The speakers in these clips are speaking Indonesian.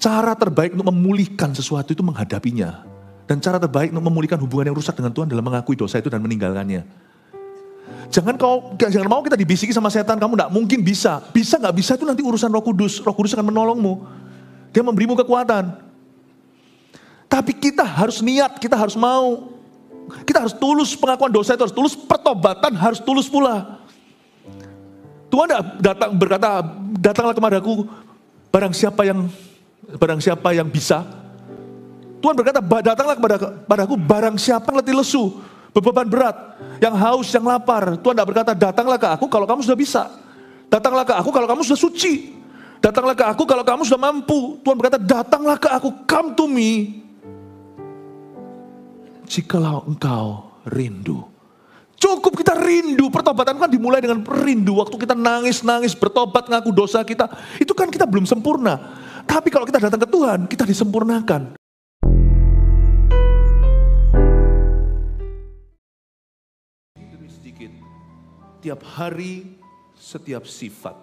cara terbaik untuk memulihkan sesuatu itu menghadapinya. Dan cara terbaik untuk memulihkan hubungan yang rusak dengan Tuhan adalah mengakui dosa itu dan meninggalkannya. Jangan mau kita dibisiki sama setan, kamu gak mungkin bisa. Bisa gak bisa itu nanti urusan Roh Kudus. Roh Kudus akan menolongmu. Dia memberimu kekuatan. Tapi kita harus niat, kita harus mau. Kita harus tulus, pengakuan dosa itu harus tulus, pertobatan harus tulus pula. Tuhan berkata, datanglah kepadaku barang siapa yang bisa. Tuhan berkata, datanglah kepadaku barang siapa yang letih lesu, beban berat, yang haus, yang lapar. Tuhan tidak berkata, datanglah ke aku kalau kamu sudah bisa. Datanglah ke aku kalau kamu sudah suci. Datanglah ke aku kalau kamu sudah mampu. Tuhan berkata, datanglah ke aku, come to me. Jikalau engkau rindu. Cukup kita rindu, pertobatan kan dimulai dengan rindu. Waktu kita nangis-nangis, bertobat, ngaku dosa kita. Itu kan kita belum sempurna. Tapi kalau kita datang ke Tuhan, kita disempurnakan. Tiap hari, setiap sifat,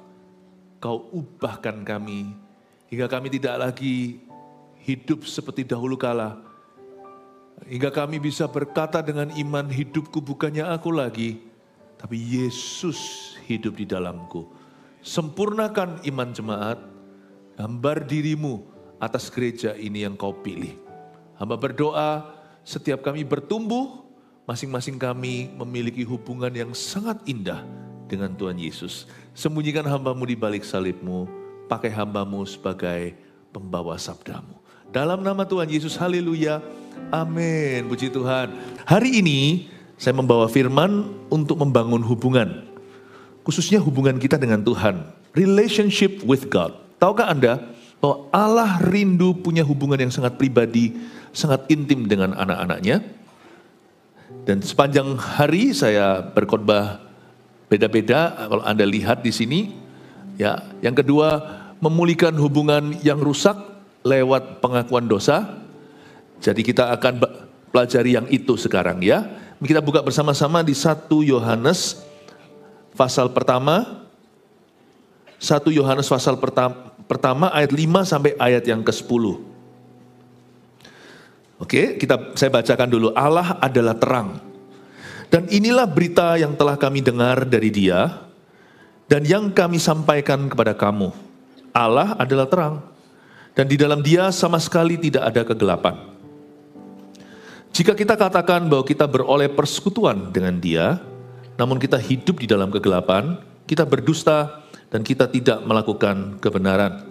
kau ubahkan kami, hingga kami tidak lagi hidup seperti dahulu kala. Hingga kami bisa berkata dengan iman, hidupku bukannya aku lagi, tapi Yesus hidup di dalamku. Sempurnakan iman jemaat, gambar dirimu atas gereja ini yang kau pilih. Hamba berdoa, setiap kami bertumbuh, masing-masing kami memiliki hubungan yang sangat indah dengan Tuhan Yesus. Sembunyikan hambamu di balik salibmu, pakai hambamu sebagai pembawa sabdamu. Dalam nama Tuhan Yesus, haleluya, amin, puji Tuhan. Hari ini saya membawa firman untuk membangun hubungan, khususnya hubungan kita dengan Tuhan, relationship with God. Tahukah Anda bahwa Allah rindu punya hubungan yang sangat pribadi, sangat intim dengan anak-anaknya? Dan sepanjang hari saya berkhotbah beda-beda, kalau Anda lihat di sini, ya. Yang kedua, memulihkan hubungan yang rusak lewat pengakuan dosa. Jadi kita akan pelajari yang itu sekarang ya. Kita buka bersama-sama di 1 Yohanes pasal pertama. 1 Yohanes pasal pertama ayat 5 sampai ayat yang ke-10. Oke, saya bacakan dulu. Allah adalah terang. Dan inilah berita yang telah kami dengar dari Dia dan yang kami sampaikan kepada kamu. Allah adalah terang dan di dalam Dia sama sekali tidak ada kegelapan. Jika kita katakan bahwa kita beroleh persekutuan dengan Dia, namun kita hidup di dalam kegelapan, kita berdusta dan kita tidak melakukan kebenaran.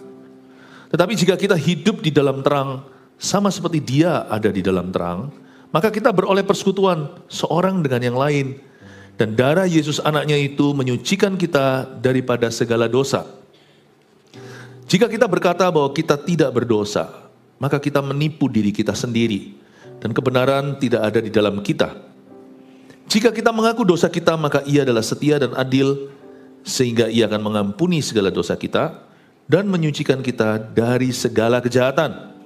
Tetapi jika kita hidup di dalam terang, sama seperti Dia ada di dalam terang, maka kita beroleh persekutuan seorang dengan yang lain. Dan darah Yesus anaknya itu menyucikan kita daripada segala dosa. Jika kita berkata bahwa kita tidak berdosa, maka kita menipu diri kita sendiri. Dan kebenaran tidak ada di dalam kita. Jika kita mengaku dosa kita, maka Ia adalah setia dan adil, sehingga Ia akan mengampuni segala dosa kita dan menyucikan kita dari segala kejahatan.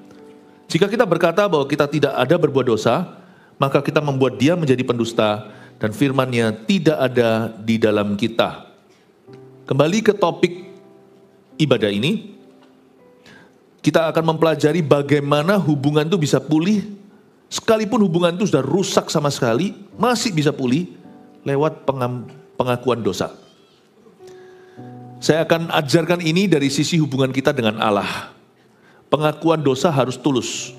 Jika kita berkata bahwa kita tidak ada berbuat dosa, maka kita membuat Dia menjadi pendusta dan firman-Nya tidak ada di dalam kita. Kembali ke topik ibadah ini, kita akan mempelajari bagaimana hubungan itu bisa pulih, sekalipun hubungan itu sudah rusak sama sekali, masih bisa pulih lewat pengakuan dosa. Saya akan ajarkan ini dari sisi hubungan kita dengan Allah. Pengakuan dosa harus tulus.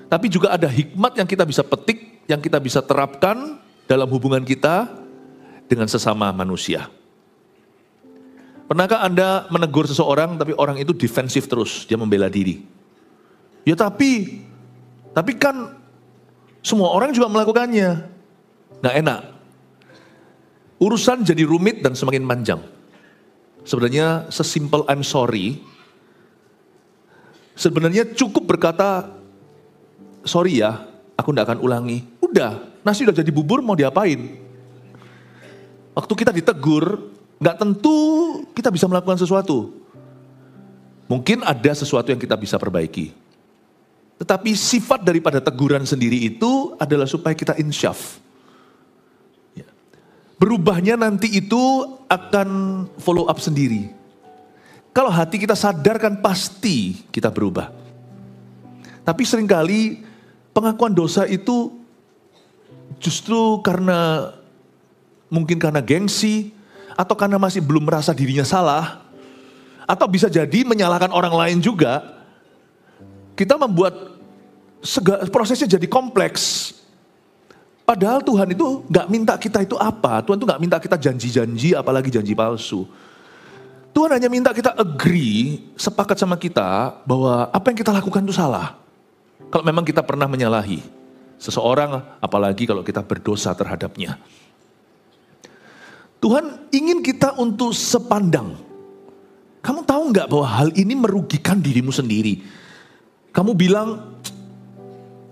Tapi juga ada hikmat yang kita bisa petik, yang kita bisa terapkan dalam hubungan kita dengan sesama manusia. Pernahkah Anda menegur seseorang, tapi orang itu defensif terus, dia membela diri? Ya tapi kan semua orang juga melakukannya. Nggak enak. Urusan jadi rumit dan semakin panjang. Sebenarnya sesimpel I'm sorry, sebenarnya cukup berkata, sorry ya, aku tidak akan ulangi. Udah, nasi udah jadi bubur, mau diapain? Waktu kita ditegur, nggak tentu kita bisa melakukan sesuatu. Mungkin ada sesuatu yang kita bisa perbaiki. Tetapi sifat daripada teguran sendiri itu adalah supaya kita insyaf. Berubahnya nanti itu akan follow up sendiri. Kalau hati kita sadar kan pasti kita berubah. Tapi seringkali pengakuan dosa itu justru mungkin karena gengsi, atau karena masih belum merasa dirinya salah, atau bisa jadi menyalahkan orang lain juga, kita membuat prosesnya jadi kompleks. Padahal Tuhan itu gak minta kita itu apa, Tuhan itu gak minta kita janji-janji, apalagi janji palsu. Tuhan hanya minta kita agree, sepakat sama kita bahwa apa yang kita lakukan itu salah. Kalau memang kita pernah menyalahi seseorang, apalagi kalau kita berdosa terhadapnya. Tuhan ingin kita untuk sepandang. Kamu tahu nggak bahwa hal ini merugikan dirimu sendiri? Kamu bilang,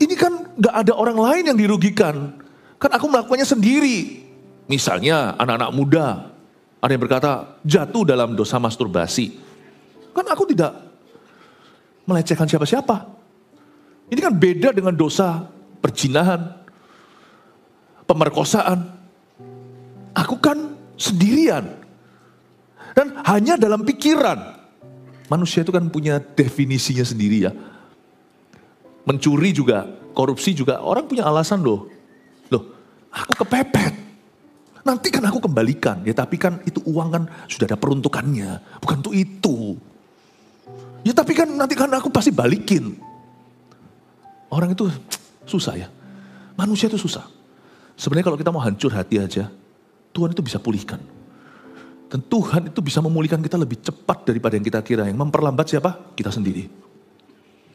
ini kan nggak ada orang lain yang dirugikan. Kan aku melakukannya sendiri. Misalnya anak-anak muda, ada yang berkata jatuh dalam dosa masturbasi. Kan aku tidak melecehkan siapa-siapa. Ini kan beda dengan dosa perzinahan, pemerkosaan. Aku kan sendirian. Dan hanya dalam pikiran. Manusia itu kan punya definisinya sendiri ya. Mencuri juga, korupsi juga, orang punya alasan loh. Loh, aku kepepet. Nanti kan aku kembalikan. Ya tapi kan itu uang kan sudah ada peruntukannya. Bukan untuk itu. Ya tapi kan nanti kan aku pasti balikin. Orang itu susah ya. Manusia itu susah. Sebenarnya kalau kita mau hancur hati aja, Tuhan itu bisa pulihkan. Dan Tuhan itu bisa memulihkan kita lebih cepat daripada yang kita kira. Yang memperlambat siapa? Kita sendiri.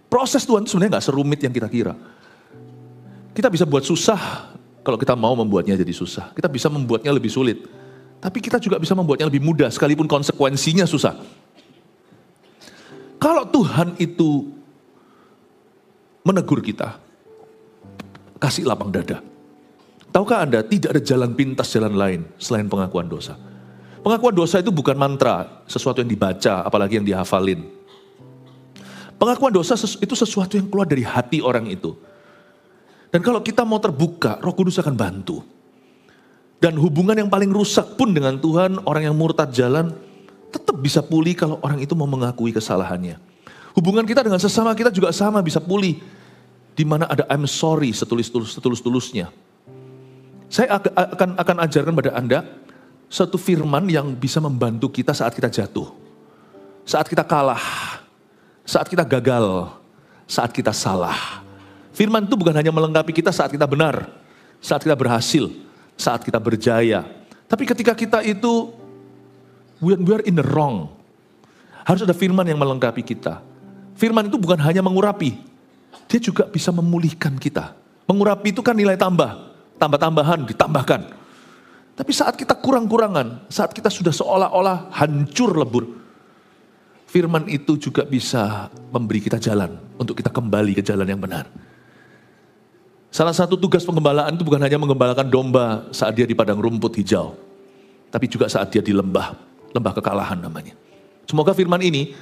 Proses Tuhan itu sebenarnya gak serumit yang kita kira. Kita bisa buat susah kalau kita mau membuatnya jadi susah. Kita bisa membuatnya lebih sulit. Tapi kita juga bisa membuatnya lebih mudah sekalipun konsekuensinya susah. Kalau Tuhan itu menegur kita, kasih lapang dada. Tahukah Anda tidak ada jalan pintas jalan lain selain pengakuan dosa. Pengakuan dosa itu bukan mantra, sesuatu yang dibaca apalagi yang dihafalin. Pengakuan dosa itu sesuatu yang keluar dari hati orang itu. Dan kalau kita mau terbuka, Roh Kudus akan bantu. Dan hubungan yang paling rusak pun dengan Tuhan, orang yang murtad jalan, tetap bisa pulih kalau orang itu mau mengakui kesalahannya. Hubungan kita dengan sesama kita juga sama bisa pulih. Di mana ada I'm sorry setulus-tulusnya. Saya akan ajarkan pada Anda satu firman yang bisa membantu kita saat kita jatuh. Saat kita kalah, saat kita gagal, saat kita salah. Firman itu bukan hanya melengkapi kita saat kita benar, saat kita berhasil, saat kita berjaya. Tapi ketika kita itu, we are in the wrong. Harus ada firman yang melengkapi kita. Firman itu bukan hanya mengurapi, dia juga bisa memulihkan kita. Mengurapi itu kan nilai tambah-tambahan, ditambahkan. Tapi saat kita kurang-kurangan, saat kita sudah seolah-olah hancur lebur, firman itu juga bisa memberi kita jalan untuk kita kembali ke jalan yang benar. Salah satu tugas penggembalaan itu bukan hanya menggembalakan domba saat dia di padang rumput hijau, tapi juga saat dia di lembah kekalahan namanya. Semoga firman ini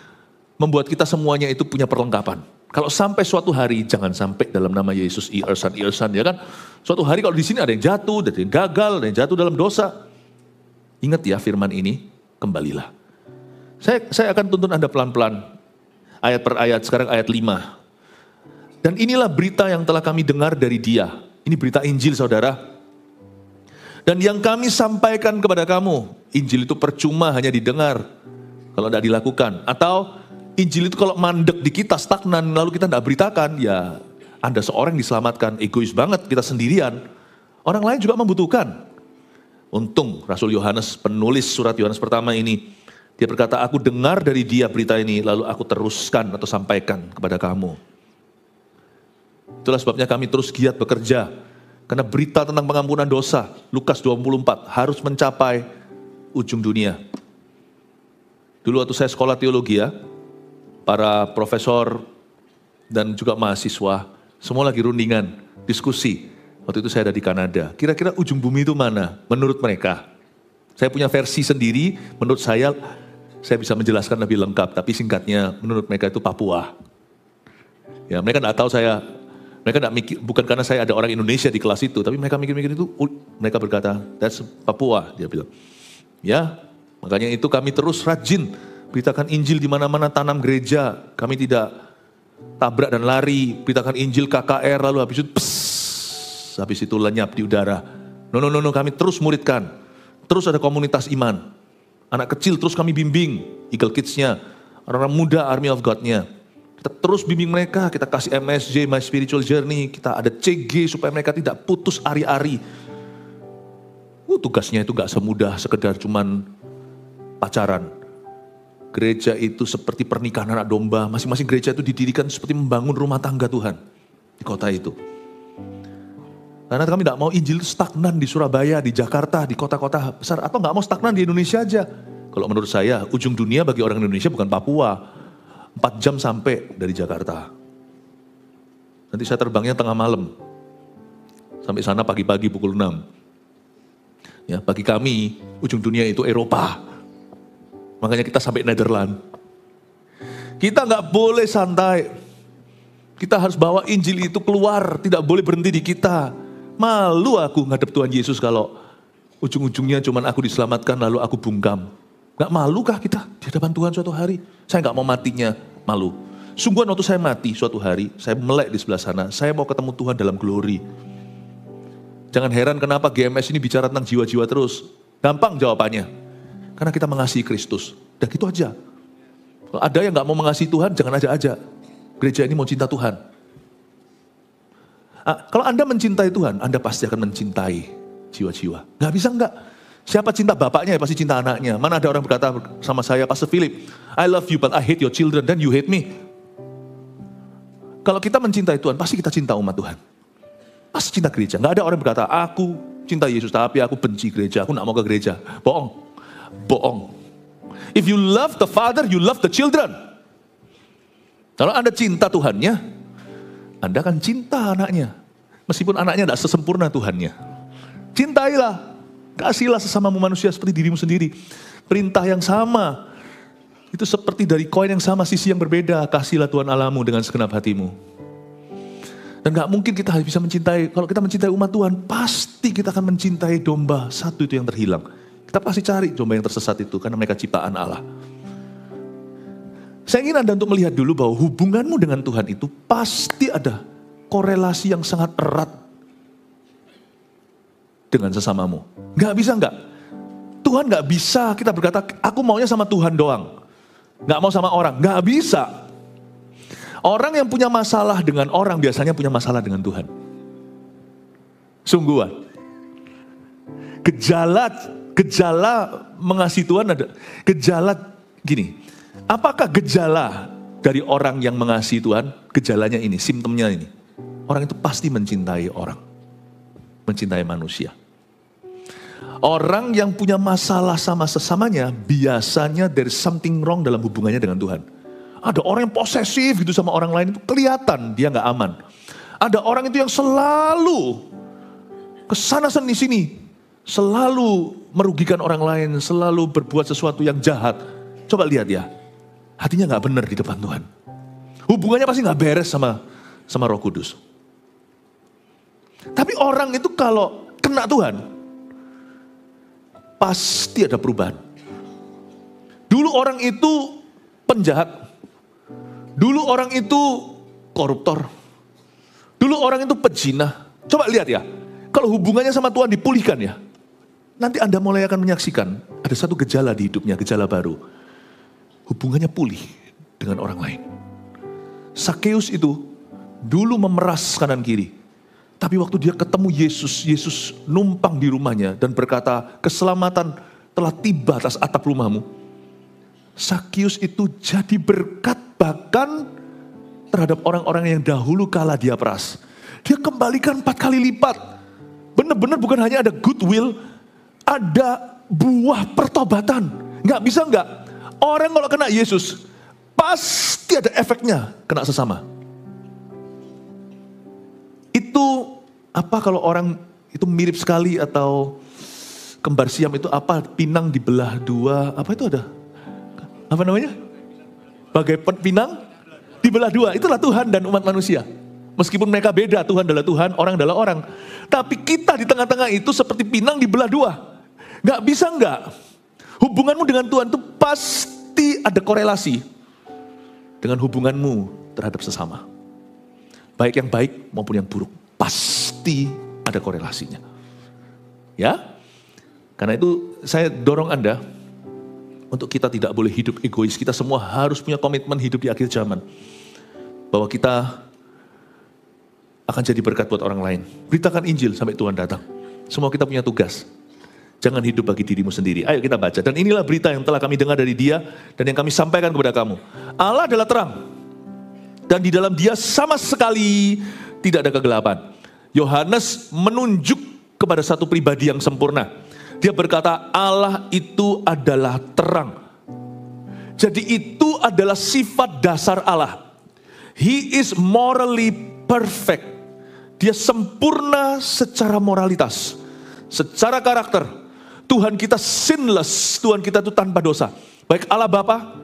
membuat kita semuanya itu punya perlengkapan. Kalau sampai suatu hari, jangan sampai dalam nama Yesus irsan ya kan. Suatu hari kalau di sini ada yang jatuh, ada yang gagal, ada yang jatuh dalam dosa. Ingat ya firman ini, kembalilah. Saya akan tuntun Anda pelan-pelan, ayat per ayat, sekarang ayat 5. Dan inilah berita yang telah kami dengar dari Dia. Ini berita Injil saudara. Dan yang kami sampaikan kepada kamu, Injil itu percuma hanya didengar kalau tidak dilakukan. Atau Injil itu kalau mandek di kita, stagnan, lalu kita tidak beritakan, ya Anda seorang yang diselamatkan, egois banget, kita sendirian. Orang lain juga membutuhkan. Untung Rasul Yohanes, penulis surat Yohanes pertama ini, dia berkata, aku dengar dari Dia berita ini, lalu aku teruskan atau sampaikan kepada kamu. Itulah sebabnya kami terus giat bekerja. Karena berita tentang pengampunan dosa, Lukas 24, harus mencapai ujung dunia. Dulu waktu saya sekolah teologi ya, para profesor dan juga mahasiswa, semua lagi rundingan, diskusi. Waktu itu saya ada di Kanada. Kira-kira ujung bumi itu mana? Menurut mereka. Saya punya versi sendiri, menurut saya bisa menjelaskan lebih lengkap. Tapi singkatnya, menurut mereka itu Papua. Ya, mereka tidak tahu mereka tidak mikir, bukan karena saya ada orang Indonesia di kelas itu, tapi mereka mikir-mikir itu, mereka berkata, that's Papua, dia bilang. Ya, makanya itu kami terus rajin Beritakan Injil di mana-mana, tanam gereja. Kami tidak tabrak dan lari. Beritakan Injil KKR, lalu habis itu lenyap di udara. No, kami terus muridkan. Terus ada komunitas iman. Anak kecil terus kami bimbing, Eagle Kids-nya. Orang-orang muda, Army of God-nya. Kita terus bimbing mereka, kita kasih MSJ, My Spiritual Journey. Kita ada CG supaya mereka tidak putus ari-ari. Tugasnya itu gak semudah sekedar cuman pacaran. Gereja itu seperti pernikahan anak domba. Masing-masing gereja itu didirikan seperti membangun rumah tangga Tuhan di kota itu. Karena kami tidak mau Injil stagnan di Surabaya, di Jakarta, di kota-kota besar. Atau gak mau stagnan di Indonesia aja. Kalau menurut saya, ujung dunia bagi orang Indonesia bukan Papua. 4 jam sampai dari Jakarta. Nanti saya terbangnya tengah malam. Sampai sana pagi-pagi pukul 6. Ya, bagi kami, ujung dunia itu Eropa. Makanya kita sampai Nederland. Kita gak boleh santai. Kita harus bawa Injil itu keluar. Tidak boleh berhenti di kita. Malu aku ngadep Tuhan Yesus kalau ujung-ujungnya cuman aku diselamatkan lalu aku bungkam. Gak malukah kita di hadapan Tuhan suatu hari? Saya gak mau matinya malu. Sungguhan waktu saya mati suatu hari, saya melek di sebelah sana. Saya mau ketemu Tuhan dalam glory. Jangan heran kenapa GMS ini bicara tentang jiwa-jiwa terus. Gampang jawabannya. Karena kita mengasihi Kristus. Dan gitu aja. Kalau ada yang gak mau mengasihi Tuhan, jangan aja-aja. Gereja ini mau cinta Tuhan. Kalau Anda mencintai Tuhan, Anda pasti akan mencintai jiwa-jiwa. Gak bisa enggak. Siapa cinta bapaknya, ya pasti cinta anaknya. Mana ada orang berkata sama saya, Pastor Philip, I love you but I hate your children, then you hate me. Kalau kita mencintai Tuhan, pasti kita cinta umat Tuhan. Pasti cinta gereja. Gak ada orang berkata, aku cinta Yesus tapi aku benci gereja, aku gak mau ke gereja. Bohong. If you love the Father, you love the children. Kalau Anda cinta Tuhannya, Anda akan cinta anaknya. Meskipun anaknya tidak sesempurna Tuhannya. Cintailah. Kasihlah sesamamu manusia seperti dirimu sendiri. Perintah yang sama. Itu seperti dari koin yang sama, sisi yang berbeda. Kasihlah Tuhan Allahmu dengan segenap hatimu. Dan gak mungkin kita bisa mencintai. Kalau kita mencintai umat Tuhan, pasti kita akan mencintai domba satu itu yang terhilang. Kita pasti cari domba yang tersesat itu. Karena mereka ciptaan Allah. Saya ingin Anda untuk melihat dulu bahwa hubunganmu dengan Tuhan itu pasti ada korelasi yang sangat erat dengan sesamamu. Gak bisa enggak? Tuhan gak bisa kita berkata, aku maunya sama Tuhan doang. Gak mau sama orang. Gak bisa. Orang yang punya masalah dengan orang biasanya punya masalah dengan Tuhan. Sungguhan. Gejala mengasihi Tuhan ada. Gejala gini. Apakah gejala dari orang yang mengasihi Tuhan? Gejalanya ini, simptomnya ini. Orang itu pasti mencintai orang. Mencintai manusia. Orang yang punya masalah sama sesamanya, biasanya there's something wrong dalam hubungannya dengan Tuhan. Ada orang yang posesif gitu sama orang lain, itu kelihatan dia gak aman. Ada orang itu yang selalu kesana sini, selalu merugikan orang lain, selalu berbuat sesuatu yang jahat. Coba lihat ya, hatinya gak benar di depan Tuhan. Hubungannya pasti gak beres sama Roh Kudus. Tapi orang itu kalau kena Tuhan, pasti ada perubahan. Dulu orang itu penjahat. Dulu orang itu koruptor. Dulu orang itu pezina. Coba lihat ya. Kalau hubungannya sama Tuhan dipulihkan ya. Nanti Anda mulai akan menyaksikan. Ada satu gejala di hidupnya, gejala baru. Hubungannya pulih dengan orang lain. Sakeus itu dulu memeras kanan kiri. Tapi waktu dia ketemu Yesus, Yesus numpang di rumahnya dan berkata, keselamatan telah tiba atas atap rumahmu. Sakeus itu jadi berkat bahkan terhadap orang-orang yang dahulu kala dia peras. Dia kembalikan 4 kali lipat. Benar-benar bukan hanya ada goodwill, ada buah pertobatan. Gak bisa enggak? Orang kalau kena Yesus, pasti ada efeknya kena sesama. Itu apa kalau orang itu mirip sekali atau kembar siam itu apa? Pinang dibelah dua, apa itu ada? Apa namanya? Bagai pinang dibelah dua. Itulah Tuhan dan umat manusia. Meskipun mereka beda, Tuhan adalah Tuhan, orang adalah orang. Tapi kita di tengah-tengah itu seperti pinang dibelah dua. Gak bisa enggak? Hubunganmu dengan Tuhan itu pasti pasti ada korelasi dengan hubunganmu terhadap sesama. Baik yang baik maupun yang buruk. Pasti ada korelasinya. Ya, karena itu saya dorong Anda untuk kita tidak boleh hidup egois. Kita semua harus punya komitmen hidup di akhir zaman. Bahwa kita akan jadi berkat buat orang lain. Beritakan Injil sampai Tuhan datang. Semua kita punya tugas. Jangan hidup bagi dirimu sendiri. Ayo kita baca. Dan inilah berita yang telah kami dengar dari Dia dan yang kami sampaikan kepada kamu. Allah adalah terang. Dan di dalam Dia sama sekali tidak ada kegelapan. Yohanes menunjuk kepada satu pribadi yang sempurna. Dia berkata Allah itu adalah terang. Jadi itu adalah sifat dasar Allah. He is morally perfect. Dia sempurna secara moralitas, secara karakter. Tuhan kita sinless, Tuhan kita itu tanpa dosa. Baik Allah Bapa,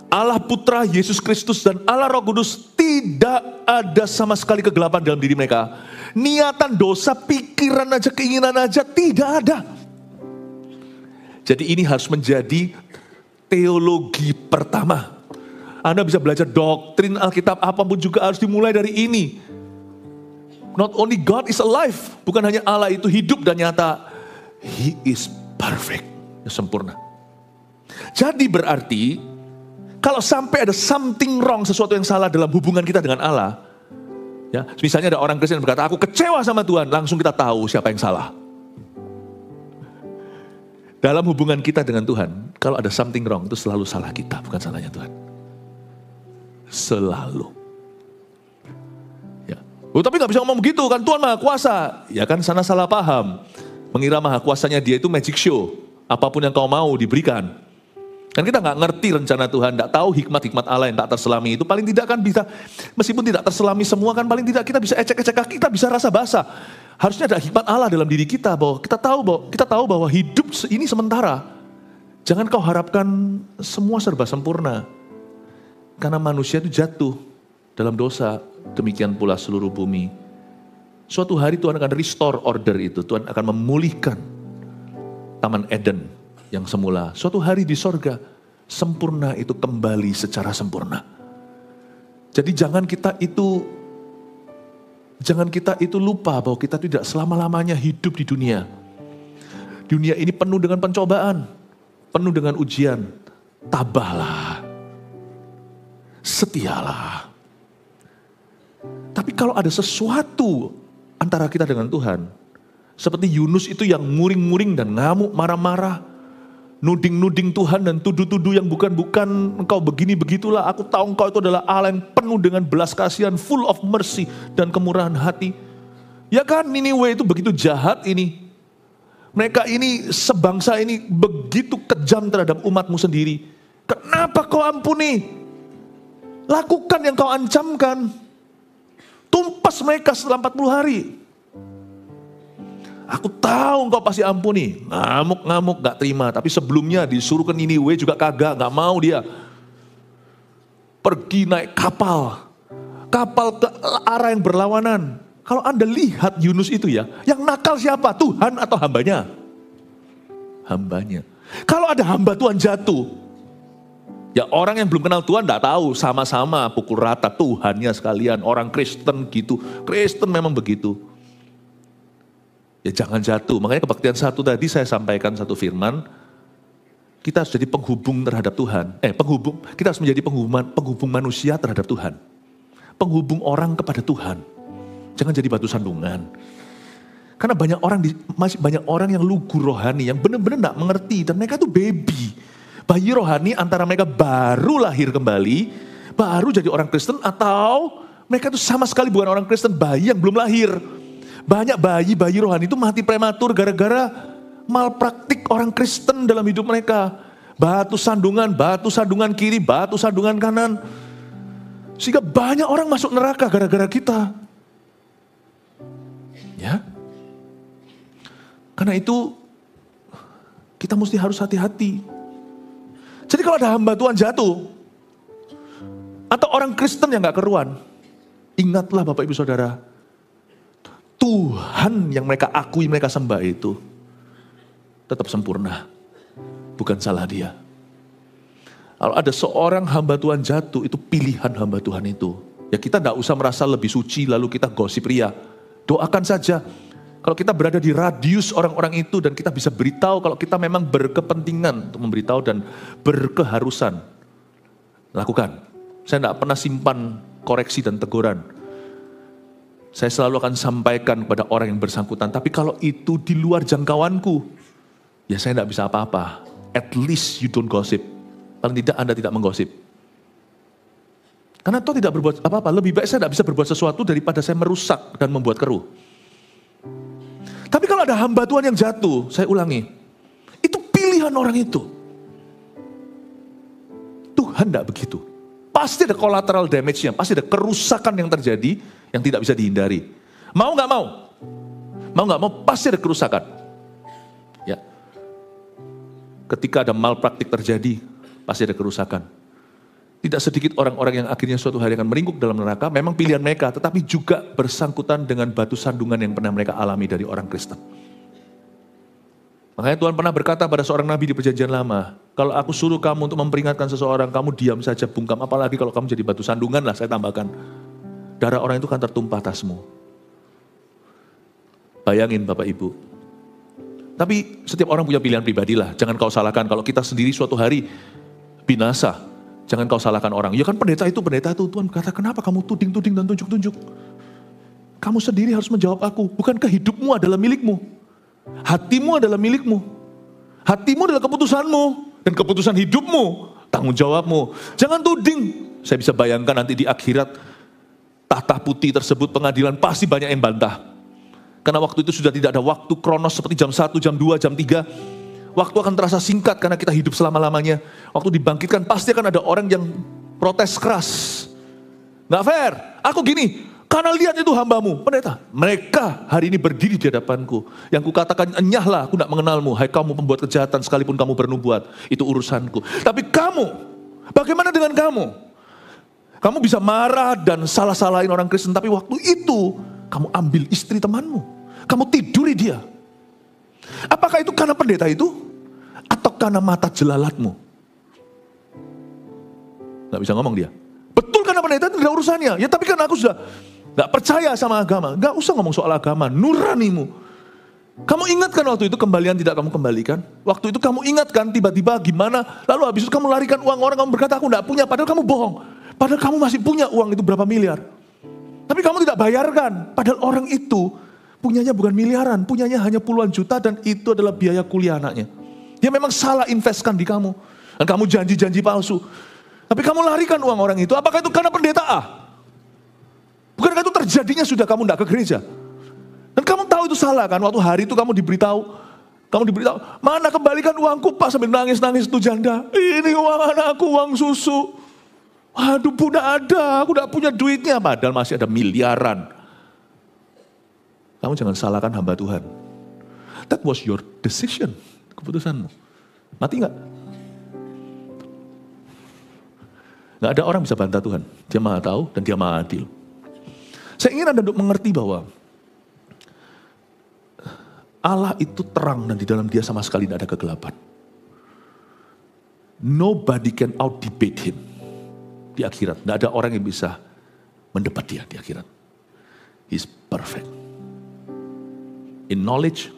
Allah Putra, Yesus Kristus, dan Allah Roh Kudus, tidak ada sama sekali kegelapan dalam diri mereka. Niatan dosa, pikiran aja, keinginan aja, tidak ada. Jadi ini harus menjadi teologi pertama. Anda bisa belajar doktrin Alkitab, apapun juga harus dimulai dari ini. Not only God is alive, bukan hanya Allah itu hidup dan nyata. He is perfect, sempurna. Jadi berarti, kalau sampai ada something wrong, sesuatu yang salah dalam hubungan kita dengan Allah, ya, misalnya ada orang Kristen yang berkata, aku kecewa sama Tuhan, langsung kita tahu siapa yang salah. Dalam hubungan kita dengan Tuhan, kalau ada something wrong, itu selalu salah kita, bukan salahnya Tuhan. Selalu. Ya. Oh, tapi gak bisa ngomong begitu, kan Tuhan Maha Kuasa. Ya kan, sana salah paham. Mengira maha kuasanya Dia itu magic show. Apapun yang kau mau diberikan. Kan kita gak ngerti rencana Tuhan, gak tahu hikmat-hikmat Allah yang tak terselami itu. Paling tidak kan bisa, meskipun tidak terselami semua kan, paling tidak kita bisa ecek-ecek kaki, kita bisa rasa basah. Harusnya ada hikmat Allah dalam diri kita, bahwa kita tahu bahwa hidup ini sementara. Jangan kau harapkan semua serba sempurna. Karena manusia itu jatuh dalam dosa, demikian pula seluruh bumi. Suatu hari Tuhan akan restore order itu. Tuhan akan memulihkan Taman Eden yang semula. Suatu hari di sorga, sempurna itu kembali secara sempurna. Jadi jangan kita itu lupa bahwa kita tidak selama-lamanya hidup di dunia. Dunia ini penuh dengan pencobaan, penuh dengan ujian. Tabahlah, setialah. Tapi kalau ada sesuatu antara kita dengan Tuhan, seperti Yunus itu yang muring-muring dan ngamuk, marah-marah, nuding-nuding Tuhan dan tuduh-tuduh yang bukan-bukan, engkau begini begitulah, aku tahu engkau itu adalah Allah yang penuh dengan belas kasihan, full of mercy dan kemurahan hati. Ya kan, Niniwe itu begitu jahat ini. Mereka ini sebangsa ini begitu kejam terhadap umatmu sendiri. Kenapa kau ampuni? Lakukan yang kau ancamkan. Tumpas mereka setelah 40 hari. Aku tahu engkau pasti ampuni. Ngamuk-ngamuk gak terima. Tapi sebelumnya disuruh ke Niniwe juga kagak. Gak mau dia. Pergi naik kapal. Kapal ke arah yang berlawanan. Kalau Anda lihat Yunus itu ya. Yang nakal siapa? Tuhan atau hambanya? Hambanya. Kalau ada hamba Tuhan jatuh. Ya orang yang belum kenal Tuhan tidak tahu, sama-sama pukul rata Tuhannya sekalian. Orang Kristen gitu, Kristen memang begitu. Ya jangan jatuh, makanya kebaktian satu tadi saya sampaikan satu firman. Kita harus jadi penghubung terhadap Tuhan. Kita harus menjadi penghubung manusia terhadap Tuhan. Penghubung orang kepada Tuhan. Jangan jadi batu sandungan. Karena masih banyak orang yang lugu rohani, yang benar-benar tidak mengerti. Dan mereka itu baby. Bayi rohani antara mereka baru lahir kembali, baru jadi orang Kristen, atau mereka itu sama sekali bukan orang Kristen, bayi yang belum lahir. Banyak bayi rohani itu mati prematur gara-gara malpraktik orang Kristen dalam hidup mereka. Batu sandungan kiri, batu sandungan kanan. Sehingga banyak orang masuk neraka gara-gara kita. Ya. Karena itu kita mesti harus hati-hati. Jadi kalau ada hamba Tuhan jatuh, atau orang Kristen yang gak keruan, ingatlah Bapak Ibu Saudara, Tuhan yang mereka akui, mereka sembah itu, tetap sempurna. Bukan salah Dia. Kalau ada seorang hamba Tuhan jatuh, itu pilihan hamba Tuhan itu. Ya kita tidak usah merasa lebih suci lalu kita gosip ria. Doakan saja. Kalau kita berada di radius orang-orang itu dan kita bisa beritahu kalau kita memang berkepentingan untuk memberitahu dan berkeharusan. Lakukan. Saya tidak pernah simpan koreksi dan teguran. Saya selalu akan sampaikan kepada orang yang bersangkutan. Tapi kalau itu di luar jangkauanku, ya saya tidak bisa apa-apa. At least you don't gossip. Paling tidak Anda tidak menggosip. Karena toh tidak berbuat apa-apa. Lebih baik saya tidak bisa berbuat sesuatu daripada saya merusak dan membuat keruh. Tapi kalau ada hamba Tuhan yang jatuh, saya ulangi. Itu pilihan orang itu. Tuhan tidak begitu. Pasti ada collateral damage-nya. Pasti ada kerusakan yang terjadi yang tidak bisa dihindari. Mau gak mau? Mau gak mau pasti ada kerusakan. Ya. Ketika ada malpraktik terjadi, pasti ada kerusakan. Tidak sedikit orang-orang yang akhirnya suatu hari akan meringkuk dalam neraka, memang pilihan mereka, tetapi juga bersangkutan dengan batu sandungan yang pernah mereka alami dari orang Kristen. Makanya Tuhan pernah berkata pada seorang nabi di perjanjian lama, kalau aku suruh kamu untuk memperingatkan seseorang, kamu diam saja, bungkam, apalagi kalau kamu jadi batu sandungan lah, saya tambahkan. Darah orang itu kan tertumpah atasmu. Bayangin Bapak Ibu. Tapi setiap orang punya pilihan pribadi lah, jangan kau salahkan kalau kita sendiri suatu hari binasa. Jangan kau salahkan orang. Ya kan pendeta itu. Tuhan berkata, kenapa kamu tuding-tuding dan tunjuk-tunjuk? Kamu sendiri harus menjawab aku. Bukankah hidupmu adalah milikmu? Hatimu adalah milikmu. Hatimu adalah keputusanmu. Dan keputusan hidupmu, tanggung jawabmu. Jangan tuding. Saya bisa bayangkan nanti di akhirat, tahta putih tersebut pengadilan pasti banyak yang bantah. Karena waktu itu sudah tidak ada waktu kronos seperti jam 1, jam 2, jam 3. Waktu akan terasa singkat karena kita hidup selama-lamanya. Waktu dibangkitkan pasti akan ada orang yang protes keras. Gak fair, aku gini, karena lihat itu hambamu. Pendeta, mereka hari ini berdiri di hadapanku. Yang kukatakan, enyahlah, aku gak mengenalmu. Hai kamu pembuat kejahatan sekalipun kamu bernubuat. Itu urusanku. Tapi kamu, bagaimana dengan kamu? Kamu bisa marah dan salah-salahin orang Kristen. Tapi waktu itu, kamu ambil istri temanmu. Kamu tiduri dia. Apakah itu karena pendeta itu? Atau karena mata jelalatmu? Gak bisa ngomong dia. Betul karena pendeta itu tidak urusannya. Ya tapi kan aku sudah gak percaya sama agama. Gak usah ngomong soal agama. Nuranimu. Kamu ingatkan waktu itu kembalian tidak kamu kembalikan? Waktu itu kamu ingatkan tiba-tiba gimana? Lalu habis itu kamu larikan uang orang. Kamu berkata aku gak punya. Padahal kamu bohong. Padahal kamu masih punya uang itu berapa miliar. Tapi kamu tidak bayarkan. Padahal orang itu punyanya bukan miliaran, punyanya hanya puluhan juta dan itu adalah biaya kuliah anaknya. Dia memang salah investkan di kamu. Dan kamu janji-janji palsu. Tapi kamu larikan uang orang itu, apakah itu karena pendeta A? Bukankah itu terjadinya sudah kamu tidak ke gereja? Dan kamu tahu itu salah kan, waktu hari itu kamu diberitahu, mana kembalikan uangku Pak, sambil nangis-nangis itu janda. Ini uang anakku, uang susu. Waduh, tidak ada, aku tidak punya duitnya, padahal masih ada miliaran. Kamu jangan salahkan hamba Tuhan. That was your decision. Keputusanmu. Mati gak? Gak ada orang bisa bantah Tuhan. Dia maha tahu dan dia maha adil. Saya ingin Anda untuk mengerti bahwa Allah itu terang dan di dalam dia sama sekali tidak ada kegelapan. Nobody can out-debate him. Di akhirat. Tidak ada orang yang bisa mendebat dia di akhirat. He's perfect. In knowledge,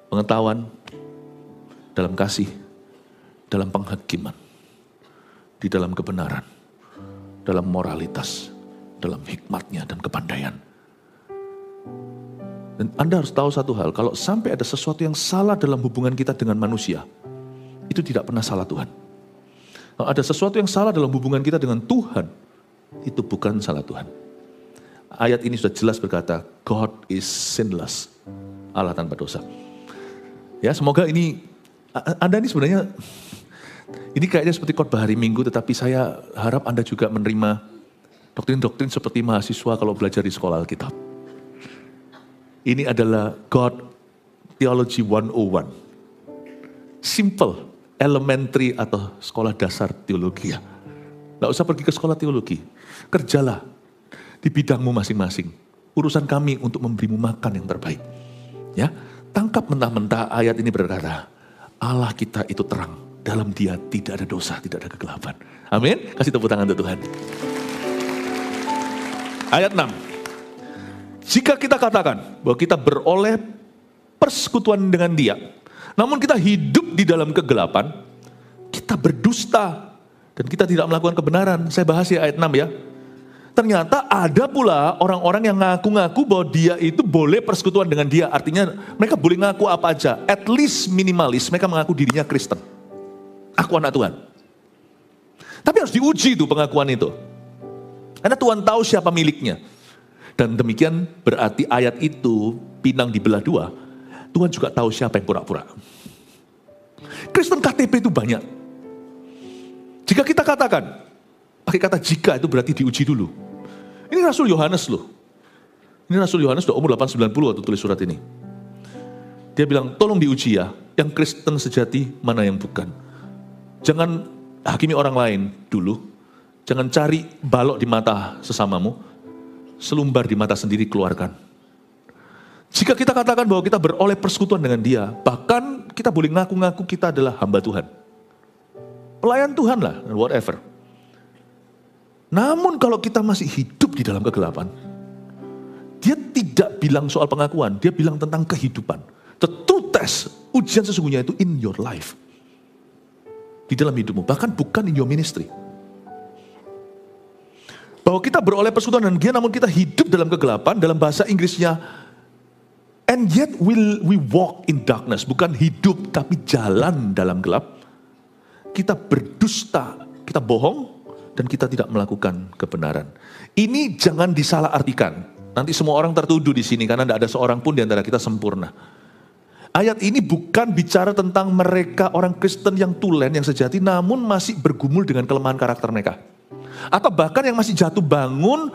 pengetahuan, dalam kasih, dalam penghakiman, di dalam kebenaran, dalam moralitas, dalam hikmatnya dan kepandaian. Dan Anda harus tahu satu hal, kalau sampai ada sesuatu yang salah dalam hubungan kita dengan manusia, itu tidak pernah salah Tuhan. Kalau ada sesuatu yang salah dalam hubungan kita dengan Tuhan, itu bukan salah Tuhan. Ayat ini sudah jelas berkata, God is sinless. Allah tanpa dosa. Ya, semoga ini, Anda ini sebenarnya, ini kayaknya seperti khotbah hari Minggu, tetapi saya harap Anda juga menerima doktrin-doktrin seperti mahasiswa kalau belajar di sekolah Alkitab. Ini adalah God Theology 101. Simple, elementary atau sekolah dasar teologi ya. Nggak usah pergi ke sekolah teologi. Kerjalah di bidangmu masing-masing. Urusan kami untuk memberimu makan yang terbaik. Ya, tangkap mentah-mentah ayat ini berkata, Allah kita itu terang dalam Dia tidak ada dosa, tidak ada kegelapan. Amin. Kasih tepuk tangan untuk Tuhan. Ayat 6. Jika kita katakan bahwa kita beroleh persekutuan dengan Dia, namun kita hidup di dalam kegelapan, kita berdusta dan kita tidak melakukan kebenaran. Saya bahas ya ayat 6 ya. Ternyata ada pula orang-orang yang ngaku-ngaku bahwa dia itu boleh persekutuan dengan Dia. Artinya mereka boleh ngaku apa aja. At least minimalis, mereka mengaku dirinya Kristen. Aku anak Tuhan. Tapi harus diuji itu pengakuan itu. Karena Tuhan tahu siapa miliknya. Dan demikian berarti ayat itu pinang dibelah dua. Tuhan juga tahu siapa yang pura-pura. Kristen KTP itu banyak. Jika kita katakan, pakai kata jika itu berarti diuji dulu. Ini Rasul Yohanes loh. Ini Rasul Yohanes udah umur 890 waktu tulis surat ini. Dia bilang, tolong diuji ya, yang Kristen sejati mana yang bukan. Jangan hakimi orang lain dulu. Jangan cari balok di mata sesamamu. Selumbar di mata sendiri keluarkan. Jika kita katakan bahwa kita beroleh persekutuan dengan Dia, bahkan kita boleh ngaku-ngaku kita adalah hamba Tuhan. Pelayan Tuhan lah, whatever. Namun kalau kita masih hidup di dalam kegelapan, Dia tidak bilang soal pengakuan, Dia bilang tentang kehidupan. The true test, ujian sesungguhnya itu in your life. Di dalam hidupmu, bahkan bukan in your ministry. Bahwa kita beroleh persekutuan dengan Dia, namun kita hidup dalam kegelapan, dalam bahasa Inggrisnya, and yet we walk in darkness. Bukan hidup, tapi jalan dalam gelap. Kita berdusta, kita bohong, dan kita tidak melakukan kebenaran. Ini jangan disalahartikan. Nanti semua orang tertuduh di sini, karena tidak ada seorang pun di antara kita sempurna. Ayat ini bukan bicara tentang mereka orang Kristen yang tulen, yang sejati, namun masih bergumul dengan kelemahan karakter mereka. Atau bahkan yang masih jatuh bangun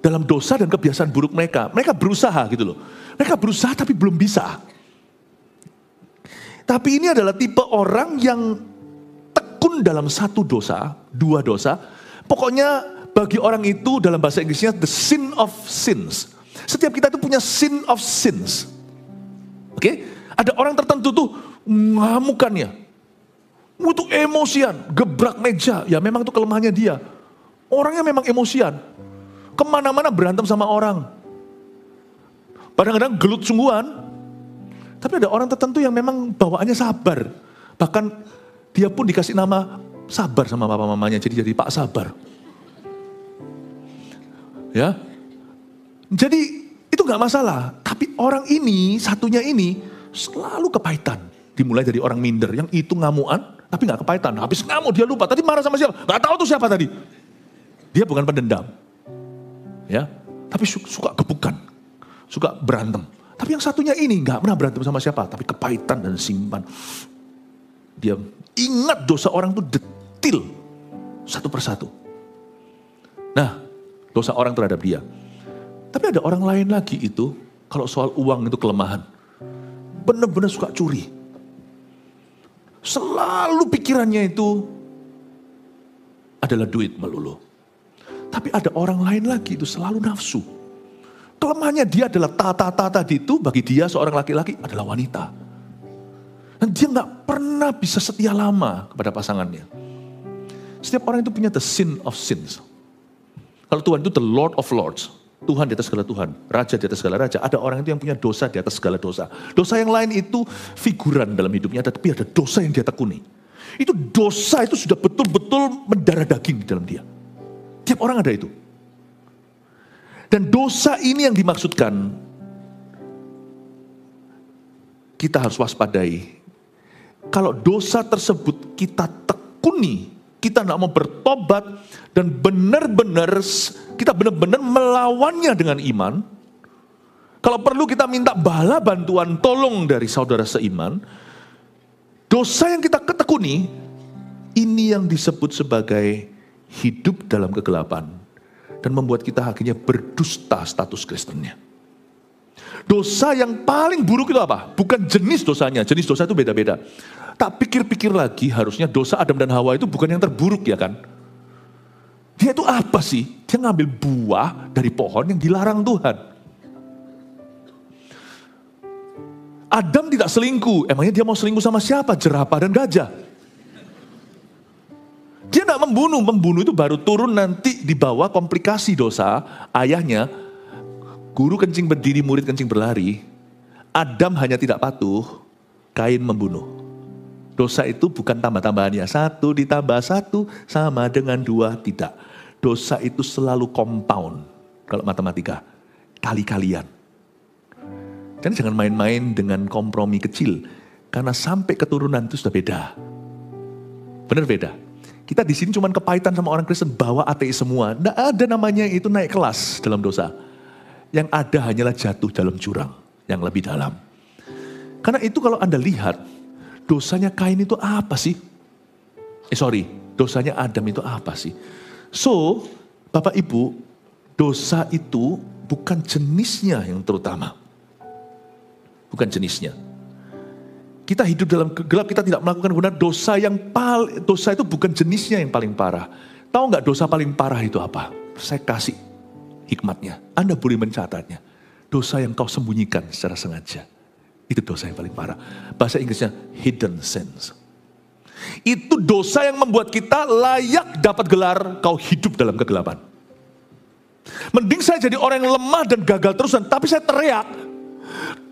dalam dosa dan kebiasaan buruk mereka. Mereka berusaha gitu loh. Mereka berusaha tapi belum bisa. Tapi ini adalah tipe orang yang tekun dalam satu dosa, dua dosa. Pokoknya bagi orang itu dalam bahasa Inggrisnya the sin of sins. Setiap kita itu punya sin of sins. Oke? Ada orang tertentu tuh ngamukannya. Itu emosian, gebrak meja. Ya memang itu kelemahannya dia. Orangnya memang emosian. Kemana-mana berantem sama orang. Kadang-kadang gelut sungguhan. Tapi ada orang tertentu yang memang bawaannya sabar. Bahkan dia pun dikasih nama sabar sama papa mamanya. Jadi Pak Sabar. Ya. Jadi itu gak masalah. Tapi orang ini, satunya ini selalu kepahitan. Dimulai dari orang minder. Yang itu ngamuan tapi gak kepahitan. Habis ngamuk dia lupa. Tadi marah sama siapa? Gak tahu tuh siapa tadi. Dia bukan pendendam. Ya, tapi suka gebukan. Suka berantem. Tapi yang satunya ini gak pernah berantem sama siapa. Tapi kepahitan dan simpan. Dia ingat dosa orang itu detil. Satu persatu. Nah, dosa orang terhadap dia. Tapi ada orang lain lagi itu. Kalau soal uang itu kelemahan. Benar-benar suka curi. Selalu pikirannya itu adalah duit melulu. Tapi ada orang lain lagi itu selalu nafsu. Kelemahannya dia adalah tata-tata itu bagi dia seorang laki-laki adalah wanita. Dan dia gak pernah bisa setia lama kepada pasangannya. Setiap orang itu punya the sin of sins. Kalau Tuhan itu the Lord of Lords. Tuhan di atas segala Tuhan. Raja di atas segala raja. Ada orang itu yang punya dosa di atas segala dosa. Dosa yang lain itu figuran dalam hidupnya. Tapi ada dosa yang dia tekuni. Itu dosa itu sudah betul-betul mendarah daging di dalam dia. Tiap orang ada itu. Dan dosa ini yang dimaksudkan. Kita harus waspadai. Kalau dosa tersebut kita tekuni. Kita tidak mau bertobat. Dan benar-benar kita benar-benar melawannya dengan iman. Kalau perlu kita minta bala bantuan tolong dari saudara seiman. Dosa yang kita tekuni. Ini yang disebut sebagai hidup dalam kegelapan dan membuat kita akhirnya berdusta status Kristennya. Dosa yang paling buruk itu apa? Bukan jenis dosanya, jenis dosa itu beda-beda. Tak pikir-pikir lagi, harusnya dosa Adam dan Hawa itu bukan yang terburuk ya kan? Dia itu apa sih? Dia ngambil buah dari pohon yang dilarang Tuhan. Adam tidak selingkuh, emangnya dia mau selingkuh sama siapa? Jerapah dan gajah. membunuh. Membunuh itu baru turun nanti di bawah komplikasi dosa. Ayahnya, guru kencing berdiri, murid kencing berlari. Adam hanya tidak patuh, Kain membunuh. Dosa itu bukan tambah-tambahannya. 1 ditambah 1 sama dengan 2, tidak. Dosa itu selalu compound. Kalau matematika, kali-kalian. Dan jangan main-main dengan kompromi kecil. Karena sampai keturunan itu sudah beda. Benar beda. Kita di sini cuma kepahitan sama orang Kristen bawa ateis semua. Tidak ada namanya itu naik kelas dalam dosa. Yang ada hanyalah jatuh dalam jurang yang lebih dalam. Karena itu kalau Anda lihat, dosanya Kain itu apa sih? Dosanya Adam itu apa sih? So, Bapak Ibu, dosa itu bukan jenisnya yang terutama. Bukan jenisnya. Kita hidup dalam gelap, kita tidak melakukan benar. Dosa itu bukan jenisnya yang paling parah. Tahu nggak dosa paling parah itu apa? Saya kasih hikmatnya. Anda boleh mencatatnya. Dosa yang kau sembunyikan secara sengaja. Itu dosa yang paling parah. Bahasa Inggrisnya hidden sins. Itu dosa yang membuat kita layak dapat gelar kau hidup dalam kegelapan. Mending saya jadi orang yang lemah dan gagal terusan, tapi saya teriak,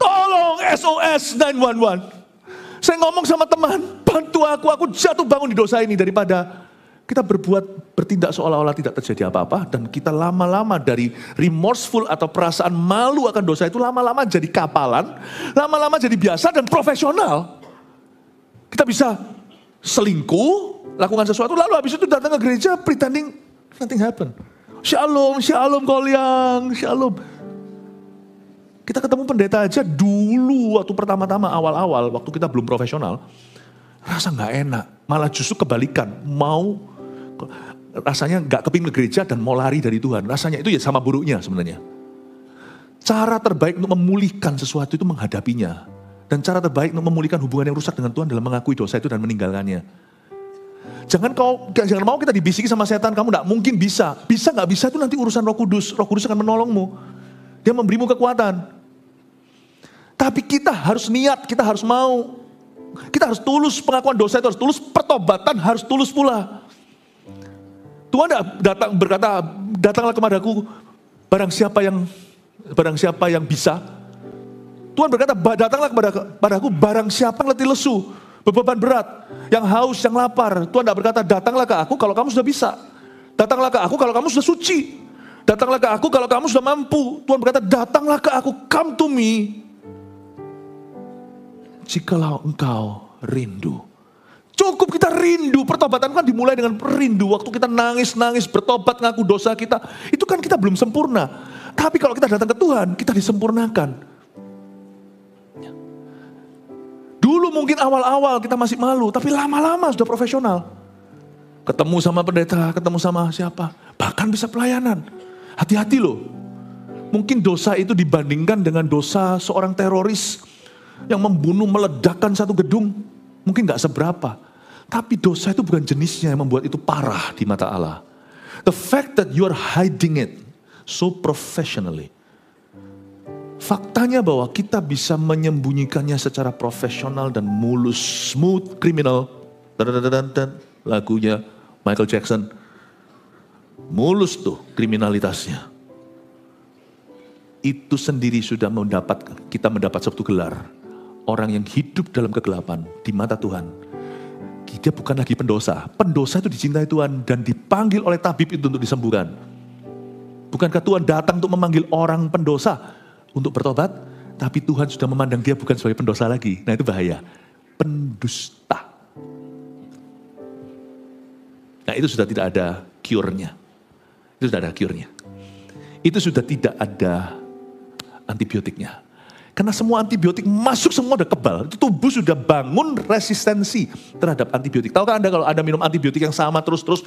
tolong SOS 911. Saya ngomong sama teman, bantu aku jatuh bangun di dosa ini, daripada kita bertindak seolah-olah tidak terjadi apa-apa, dan kita lama-lama dari remorseful atau perasaan malu akan dosa itu lama-lama jadi kapalan, lama-lama jadi biasa dan profesional. Kita bisa selingkuh, lakukan sesuatu, lalu habis itu datang ke gereja pretending nothing happen. Shalom, shalom koliang, shalom. Kita ketemu pendeta aja dulu waktu pertama-tama awal-awal, waktu kita belum profesional, rasa gak enak, malah justru kebalikan, rasanya gak kepingin ke gereja dan mau lari dari Tuhan. Rasanya itu ya sama buruknya sebenarnya. Cara terbaik untuk memulihkan sesuatu itu menghadapinya. Dan cara terbaik untuk memulihkan hubungan yang rusak dengan Tuhan adalah mengakui dosa itu dan meninggalkannya. Jangan mau kita dibisiki sama setan, kamu gak mungkin bisa. Bisa gak bisa itu nanti urusan Roh Kudus. Roh Kudus akan menolongmu. Dia memberimu kekuatan. Tapi kita harus niat, kita harus mau. Kita harus tulus, pengakuan dosa itu harus tulus, pertobatan harus tulus pula. Tuhan berkata, datanglah kepadaku barang siapa yang bisa. Tuhan berkata, datanglah kepadaku barang siapa yang letih lesu, beban berat, yang haus, yang lapar. Tuhan tidak berkata, datanglah ke aku kalau kamu sudah bisa. Datanglah ke aku kalau kamu sudah suci. Datanglah ke aku kalau kamu sudah mampu. Tuhan berkata, datanglah ke aku, come to me. Jikalau engkau rindu. Cukup kita rindu, pertobatan kan dimulai dengan rindu. Waktu kita nangis-nangis, bertobat, ngaku dosa kita. Itu kan kita belum sempurna. Tapi kalau kita datang ke Tuhan, kita disempurnakan. Dulu mungkin awal-awal kita masih malu, tapi lama-lama sudah profesional. Ketemu sama pendeta, ketemu sama siapa. Bahkan bisa pelayanan. Hati-hati loh. Mungkin dosa itu dibandingkan dengan dosa seorang teroris yang membunuh, meledakkan satu gedung, mungkin gak seberapa. Tapi dosa itu bukan jenisnya yang membuat itu parah di mata Allah. The fact that you are hiding it so professionally. Faktanya bahwa kita bisa menyembunyikannya secara profesional dan mulus, smooth, criminal. Lagunya Michael Jackson. Mulus tuh kriminalitasnya. Itu sendiri sudah kita mendapat satu gelar. Orang yang hidup dalam kegelapan di mata Tuhan. Dia bukan lagi pendosa. Pendosa itu dicintai Tuhan dan dipanggil oleh tabib itu untuk disembuhkan. Bukankah Tuhan datang untuk memanggil orang pendosa untuk bertobat? Tapi Tuhan sudah memandang dia bukan sebagai pendosa lagi. Nah itu bahaya. Pendusta. Nah itu sudah tidak ada cure-nya. Itu sudah ada cure-nya. Itu sudah tidak ada antibiotiknya. Karena semua antibiotik masuk, semua udah kebal. Itu tubuh sudah bangun resistensi terhadap antibiotik. Tahukah Anda kalau Anda minum antibiotik yang sama terus-terus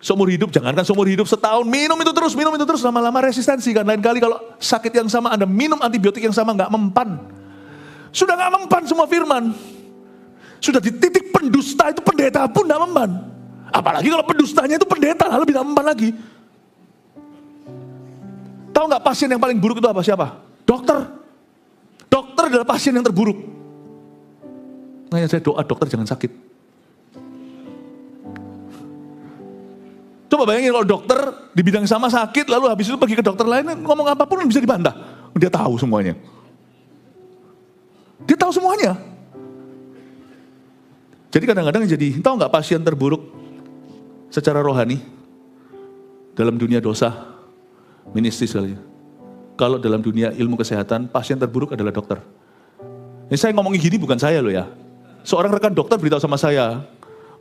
seumur hidup, jangankan seumur hidup, setahun minum itu terus, lama-lama resistensi kan. Lain kali kalau sakit yang sama Anda minum antibiotik yang sama, gak mempan. Sudah gak mempan semua firman. Sudah di titik pendusta itu pendeta pun gak mempan. Apalagi kalau pendustanya itu pendeta, lebih gak mempan lagi. Tahu gak pasien yang paling buruk itu apa? Siapa? Dokter. Dokter adalah pasien yang terburuk. Makanya saya doa dokter jangan sakit. Coba bayangin kalau dokter di bidang sama sakit, lalu habis itu pergi ke dokter lain, ngomong apapun bisa dibantah. Dia tahu semuanya. Dia tahu semuanya. Jadi kadang-kadang tahu nggak pasien terburuk secara rohani dalam dunia dosa, ministry sekali. Kalau dalam dunia ilmu kesehatan, pasien terburuk adalah dokter. Ini saya ngomongin gini bukan saya loh ya. Seorang rekan dokter beritahu sama saya,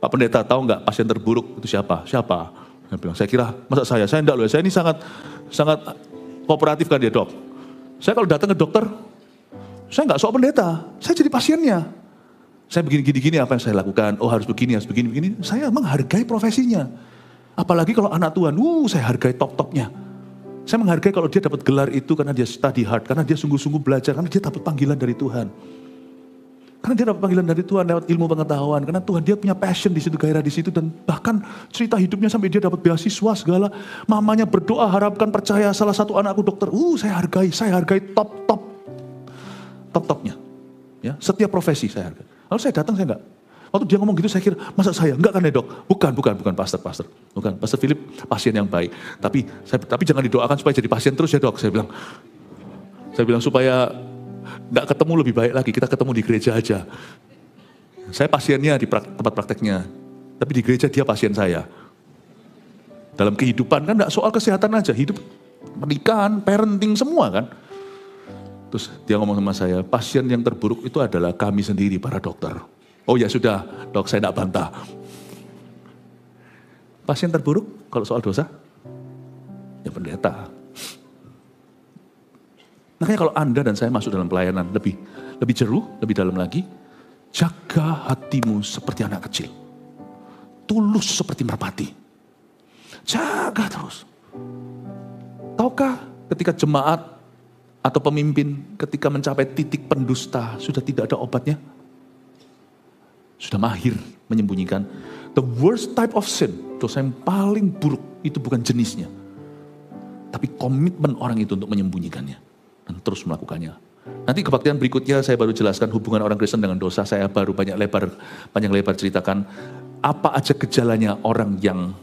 Pak Pendeta tahu nggak pasien terburuk itu siapa? Siapa? Saya bilang, saya kira masa saya enggak loh ya. Saya ini sangat kooperatif kan dia dok. Saya kalau datang ke dokter, saya nggak sok pendeta, saya jadi pasiennya. Saya begini-gini apa yang saya lakukan? Oh harus begini. Saya menghargai profesinya. Apalagi kalau anak Tuhan, saya hargai top-topnya. Saya menghargai kalau dia dapat gelar itu karena dia study hard, karena dia sungguh-sungguh belajar, karena dia dapat panggilan dari Tuhan. Karena dia dapat panggilan dari Tuhan lewat ilmu pengetahuan, karena Tuhan dia punya passion di situ, gairah di situ, dan bahkan cerita hidupnya sampai dia dapat beasiswa segala. Mamanya berdoa, harapkan, percaya salah satu anakku dokter. Saya hargai top-topnya. Ya, setiap profesi saya hargai. Lalu saya datang, saya enggak. Waktu dia ngomong gitu saya kira, masa saya? Enggak kan ya dok? Bukan pastor. Bukan, Pastor Philip pasien yang baik. Tapi jangan didoakan supaya jadi pasien terus ya dok. Saya bilang supaya enggak ketemu lebih baik lagi, kita ketemu di gereja aja. Saya pasiennya di tempat prakteknya, tapi di gereja dia pasien saya. Dalam kehidupan kan enggak soal kesehatan aja, hidup, pernikahan, parenting semua kan. Terus dia ngomong sama saya, pasien yang terburuk itu adalah kami sendiri para dokter. Oh ya sudah, dok saya tidak bantah. Pasien terburuk kalau soal dosa, ya pendeta. Makanya kalau Anda dan saya masuk dalam pelayanan lebih jeru, lebih dalam lagi, jaga hatimu seperti anak kecil. Tulus seperti merpati. Jaga terus. Tahukah ketika jemaat atau pemimpin ketika mencapai titik pendusta sudah tidak ada obatnya? Sudah mahir menyembunyikan. The worst type of sin, dosa yang paling buruk itu bukan jenisnya. Tapi komitmen orang itu untuk menyembunyikannya. Dan terus melakukannya. Nanti kebaktian berikutnya saya baru jelaskan hubungan orang Kristen dengan dosa. Saya baru panjang lebar ceritakan apa aja gejalanya orang yang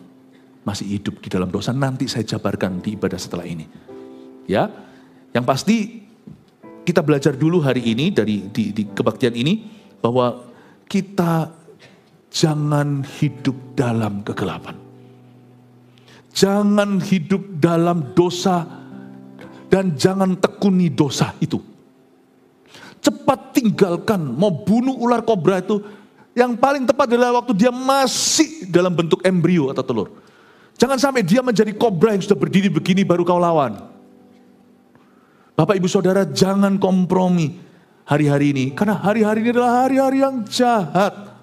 masih hidup di dalam dosa. Nanti saya jabarkan di ibadah setelah ini. Ya, yang pasti kita belajar dulu hari ini di kebaktian ini bahwa kita jangan hidup dalam kegelapan. Jangan hidup dalam dosa dan jangan tekuni dosa itu. Cepat tinggalkan, mau bunuh ular kobra itu yang paling tepat adalah waktu dia masih dalam bentuk embrio atau telur. Jangan sampai dia menjadi kobra yang sudah berdiri begini baru kau lawan. Bapak ibu saudara jangan kompromi hari-hari ini. Karena hari-hari ini adalah hari-hari yang jahat.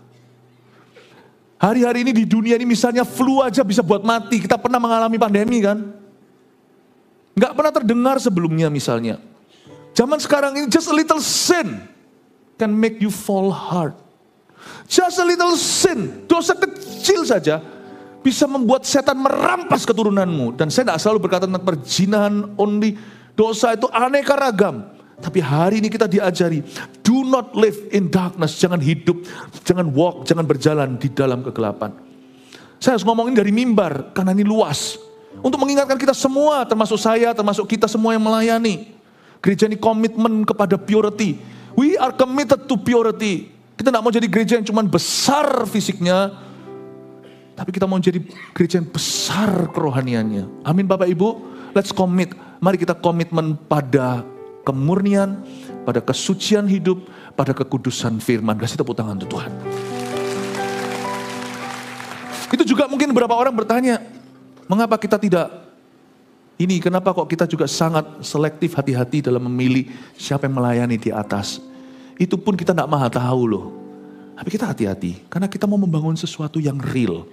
Hari-hari ini di dunia ini misalnya flu aja bisa buat mati. Kita pernah mengalami pandemi kan? Nggak pernah terdengar sebelumnya misalnya. Zaman sekarang ini just a little sin can make you fall hard. Just a little sin, dosa kecil saja bisa membuat setan merampas keturunanmu. Dan saya tidak selalu berkata tentang perzinahan only. Dosa itu aneka ragam. Tapi hari ini kita diajari, do not live in darkness. Jangan hidup, jangan walk, jangan berjalan di dalam kegelapan. Saya harus ngomongin dari mimbar, karena ini luas. Untuk mengingatkan kita semua, termasuk saya, termasuk kita semua yang melayani. Gereja ini komitmen kepada purity. We are committed to purity. Kita tidak mau jadi gereja yang cuma besar fisiknya, tapi kita mau jadi gereja yang besar kerohaniannya. Amin Bapak Ibu, let's commit. Mari kita komitmen pada kemurnian, pada kesucian hidup, pada kekudusan firman. Kasih tepuk tangan untuk Tuhan. Itu juga mungkin beberapa orang bertanya, mengapa kita tidak ini, kenapa kok kita juga sangat selektif hati-hati dalam memilih siapa yang melayani di atas. Itu pun kita tidak maha tahu loh. Tapi kita hati-hati, karena kita mau membangun sesuatu yang real.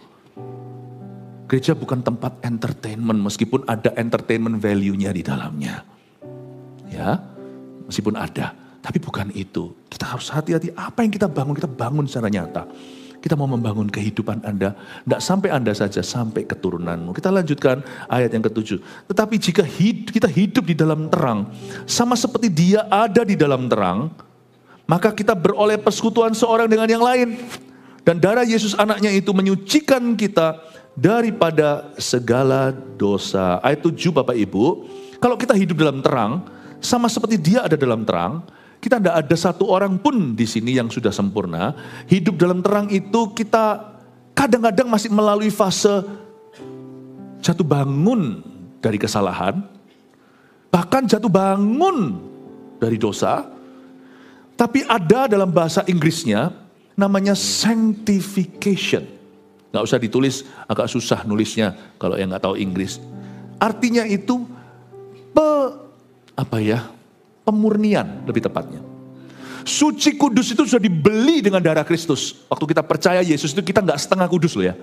Gereja bukan tempat entertainment, meskipun ada entertainment value-nya di dalamnya. Ya, meskipun ada, tapi bukan itu. Kita harus hati-hati apa yang kita bangun secara nyata. Kita mau membangun kehidupan Anda, tidak sampai Anda saja, sampai keturunanmu. Kita lanjutkan ayat yang ke-7. Tetapi jika kita hidup di dalam terang, sama seperti Dia ada di dalam terang, maka kita beroleh persekutuan seorang dengan yang lain. Dan darah Yesus anaknya itu menyucikan kita daripada segala dosa. Ayat 7 Bapak Ibu, kalau kita hidup dalam terang, sama seperti dia ada dalam terang, kita tidak ada satu orang pun di sini yang sudah sempurna. Hidup dalam terang itu kita kadang-kadang masih melalui fase jatuh bangun dari kesalahan, bahkan jatuh bangun dari dosa. Tapi ada dalam bahasa Inggrisnya namanya sanctification. Nggak usah ditulis, agak susah nulisnya kalau yang nggak tahu Inggris. Artinya itu pemurnian lebih tepatnya. Suci kudus itu sudah dibeli dengan darah Kristus. Waktu kita percaya Yesus itu kita nggak setengah kudus loh ya.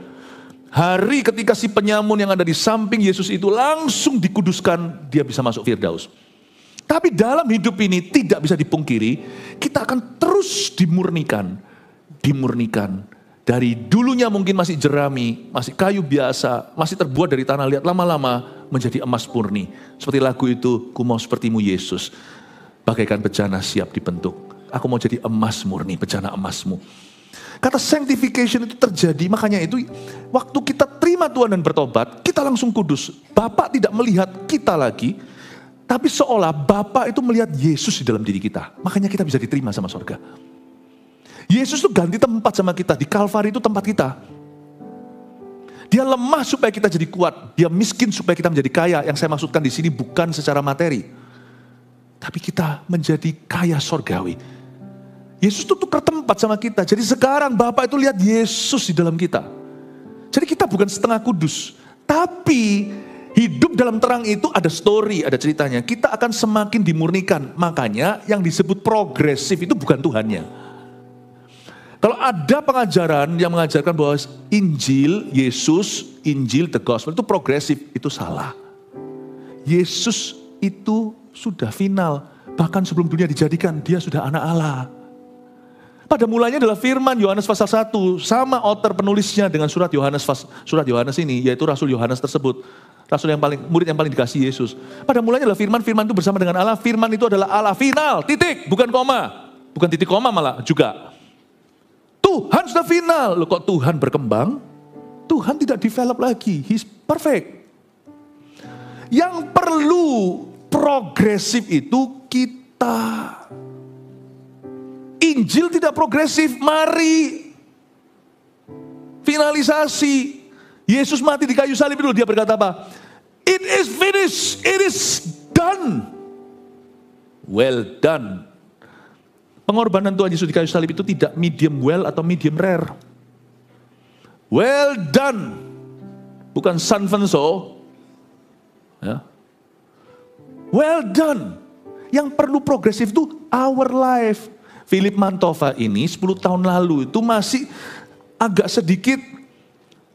Hari ketika si penyamun yang ada di samping Yesus itu langsung dikuduskan, dia bisa masuk Firdaus. Tapi dalam hidup ini tidak bisa dipungkiri, kita akan terus dimurnikan. Dari dulunya mungkin masih jerami, masih kayu biasa, masih terbuat dari tanah liat, lama-lama menjadi emas murni. Seperti lagu itu, ku mau sepertimu Yesus, bagaikan bejana siap dibentuk. Aku mau jadi emas murni, bejana emasmu. Kata sanctification itu terjadi, makanya itu waktu kita terima Tuhan dan bertobat, kita langsung kudus. Bapa tidak melihat kita lagi, tapi seolah Bapa itu melihat Yesus di dalam diri kita. Makanya kita bisa diterima sama surga. Yesus itu ganti tempat sama kita, di Kalvari itu tempat kita. Dia lemah supaya kita jadi kuat, dia miskin supaya kita menjadi kaya. Yang saya maksudkan di sini bukan secara materi, tapi kita menjadi kaya sorgawi. Yesus itu tukar tempat sama kita. Jadi sekarang Bapa itu lihat Yesus di dalam kita. Jadi kita bukan setengah kudus, tapi hidup dalam terang itu ada story, ada ceritanya. Kita akan semakin dimurnikan. Makanya yang disebut progresif itu bukan Tuhannya. Kalau ada pengajaran yang mengajarkan bahwa Injil, Yesus, Injil, the gospel itu progresif, itu salah. Yesus itu sudah final. Bahkan sebelum dunia dijadikan, dia sudah anak Allah. Pada mulanya adalah firman, Yohanes pasal 1. Sama author penulisnya dengan surat Yohanes ini, yaitu Rasul Yohanes tersebut. Murid yang paling dikasih Yesus. Pada mulanya adalah firman itu bersama dengan Allah. Firman itu adalah Allah final, titik, bukan koma. Bukan titik koma malah juga. Tuhan sudah final. Loh kok Tuhan berkembang? Tuhan tidak develop lagi. He's perfect. Yang perlu progresif itu kita. Injil tidak progresif. Mari finalisasi. Yesus mati di kayu salib itu dia berkata apa? It is finished. It is done. Well done. Pengorbanan Tuhan Yesus di kayu salib itu tidak medium well atau medium rare. Well done. Bukan sanvenso. Ya. Well done. Yang perlu progresif itu our life. Philip Mantova ini 10 tahun lalu itu masih agak sedikit,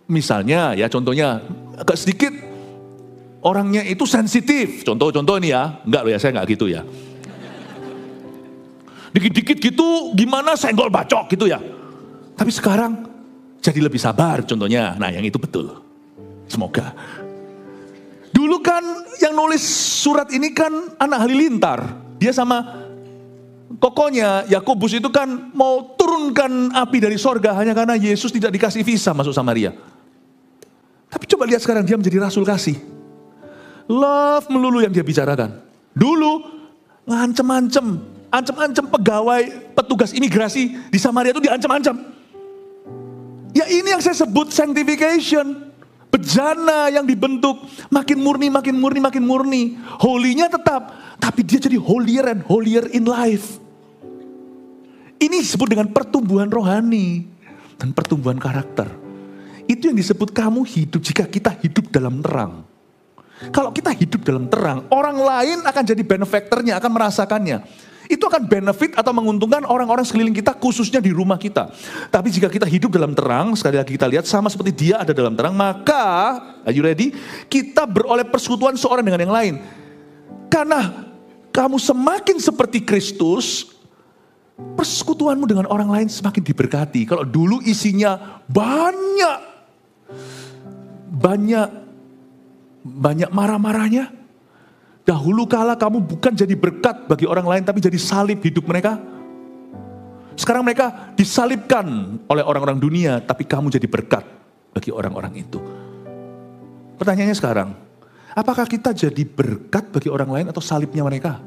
misalnya ya contohnya, agak sedikit orangnya itu sensitif. Contoh ini ya, enggak loh ya, saya enggak gitu ya. Dikit-dikit gitu gimana senggol bacok gitu ya. Tapi sekarang jadi lebih sabar contohnya. Nah yang itu betul. Semoga. Dulu kan yang nulis surat ini kan anak halilintar. Dia sama kokonya Yakobus itu kan mau turunkan api dari sorga hanya karena Yesus tidak dikasih visa masuk Samaria. Tapi coba lihat sekarang dia menjadi rasul kasih. Love melulu yang dia bicarakan. Dulu ngancem-ancem pegawai petugas imigrasi di Samaria itu diancam-ancam. Ya ini yang saya sebut sanctification. Bejana yang dibentuk makin murni. Holy-nya tetap, tapi dia jadi holier and holier in life. Ini disebut dengan pertumbuhan rohani dan pertumbuhan karakter. Itu yang disebut kamu hidup jika kita hidup dalam terang. Kalau kita hidup dalam terang, orang lain akan jadi benefactornya, akan merasakannya. Itu akan benefit atau menguntungkan orang-orang sekeliling kita, khususnya di rumah kita. Tapi jika kita hidup dalam terang, sekali lagi kita lihat sama seperti dia ada dalam terang, maka, are you ready? Kita beroleh persekutuan seorang dengan yang lain. Karena kamu semakin seperti Kristus, persekutuanmu dengan orang lain semakin diberkati. Kalau dulu isinya banyak marah-marahnya. Dahulu kala kamu bukan jadi berkat bagi orang lain, tapi jadi salib hidup mereka. Sekarang mereka disalibkan oleh orang-orang dunia, tapi kamu jadi berkat bagi orang-orang itu. Pertanyaannya sekarang, apakah kita jadi berkat bagi orang lain atau salibnya mereka?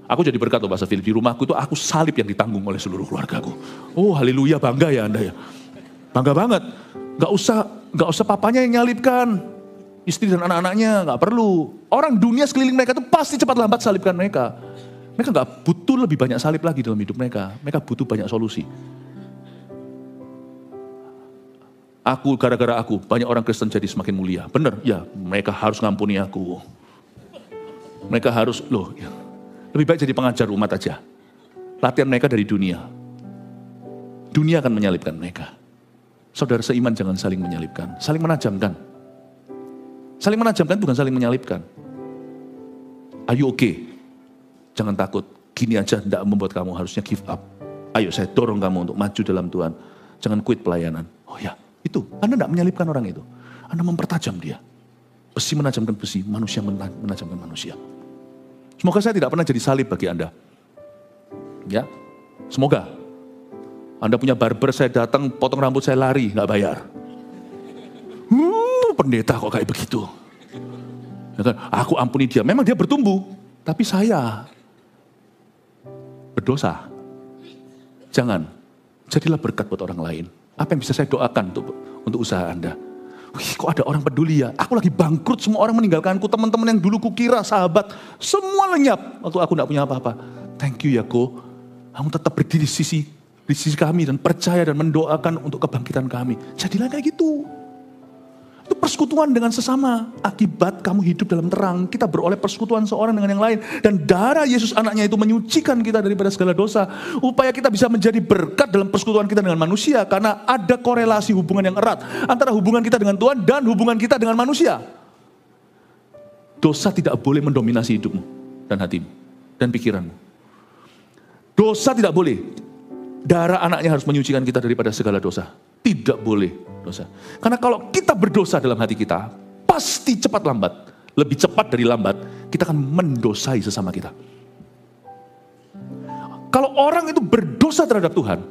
Aku jadi berkat loh Pastor Philip. Di rumahku itu aku salib yang ditanggung oleh seluruh keluargaku. Oh haleluya, bangga ya Anda ya. Bangga banget. Gak usah papanya yang nyalibkan. Istri dan anak-anaknya gak perlu. Orang dunia sekeliling mereka itu pasti cepat lambat salibkan mereka. Mereka gak butuh lebih banyak salib lagi dalam hidup mereka. Mereka butuh banyak solusi. Gara-gara aku, banyak orang Kristen jadi semakin mulia. Benar, ya mereka harus ngampuni aku. Mereka harus, lebih baik jadi pengajar umat aja. Latihan mereka dari dunia. Dunia akan menyalibkan mereka. Saudara seiman jangan saling menyalibkan, saling menajamkan. Saling menajamkan bukan saling menyalibkan. Are you okay? Jangan takut, gini aja tidak membuat kamu harusnya give up. Ayo saya dorong kamu untuk maju dalam Tuhan. Jangan quit pelayanan. Oh ya, itu, Anda tidak menyalibkan orang itu. Anda mempertajam dia. Besi menajamkan besi, manusia menajamkan manusia. Semoga saya tidak pernah jadi salib bagi Anda. Ya, semoga. Anda punya barber, saya datang, potong rambut saya lari, nggak bayar. Pendeta kok kayak begitu. Ya kan? Aku ampuni dia, memang dia bertumbuh. Tapi saya berdosa. Jangan, jadilah berkat buat orang lain. Apa yang bisa saya doakan untuk usaha Anda? Wih, kok ada orang peduli ya? Aku lagi bangkrut, semua orang meninggalkanku. Teman-teman yang dulu kukira sahabat, semua lenyap waktu aku tidak punya apa-apa. Thank you ya Ko. Kamu tetap berdiri di sisi kami dan percaya dan mendoakan untuk kebangkitan kami. Jadilah kayak gitu. Itu persekutuan dengan sesama. Akibat kamu hidup dalam terang, kita beroleh persekutuan seorang dengan yang lain. Dan darah Yesus anaknya itu menyucikan kita daripada segala dosa. Upaya kita bisa menjadi berkat dalam persekutuan kita dengan manusia. Karena ada korelasi hubungan yang erat antara hubungan kita dengan Tuhan dan hubungan kita dengan manusia. Dosa tidak boleh mendominasi hidupmu dan hatimu dan pikiranmu. Dosa tidak boleh. Darah anaknya harus menyucikan kita daripada segala dosa. Tidak boleh dosa. Karena kalau kita berdosa dalam hati kita, pasti cepat lambat, lebih cepat dari lambat, kita akan mendosai sesama kita. Kalau orang itu berdosa terhadap Tuhan,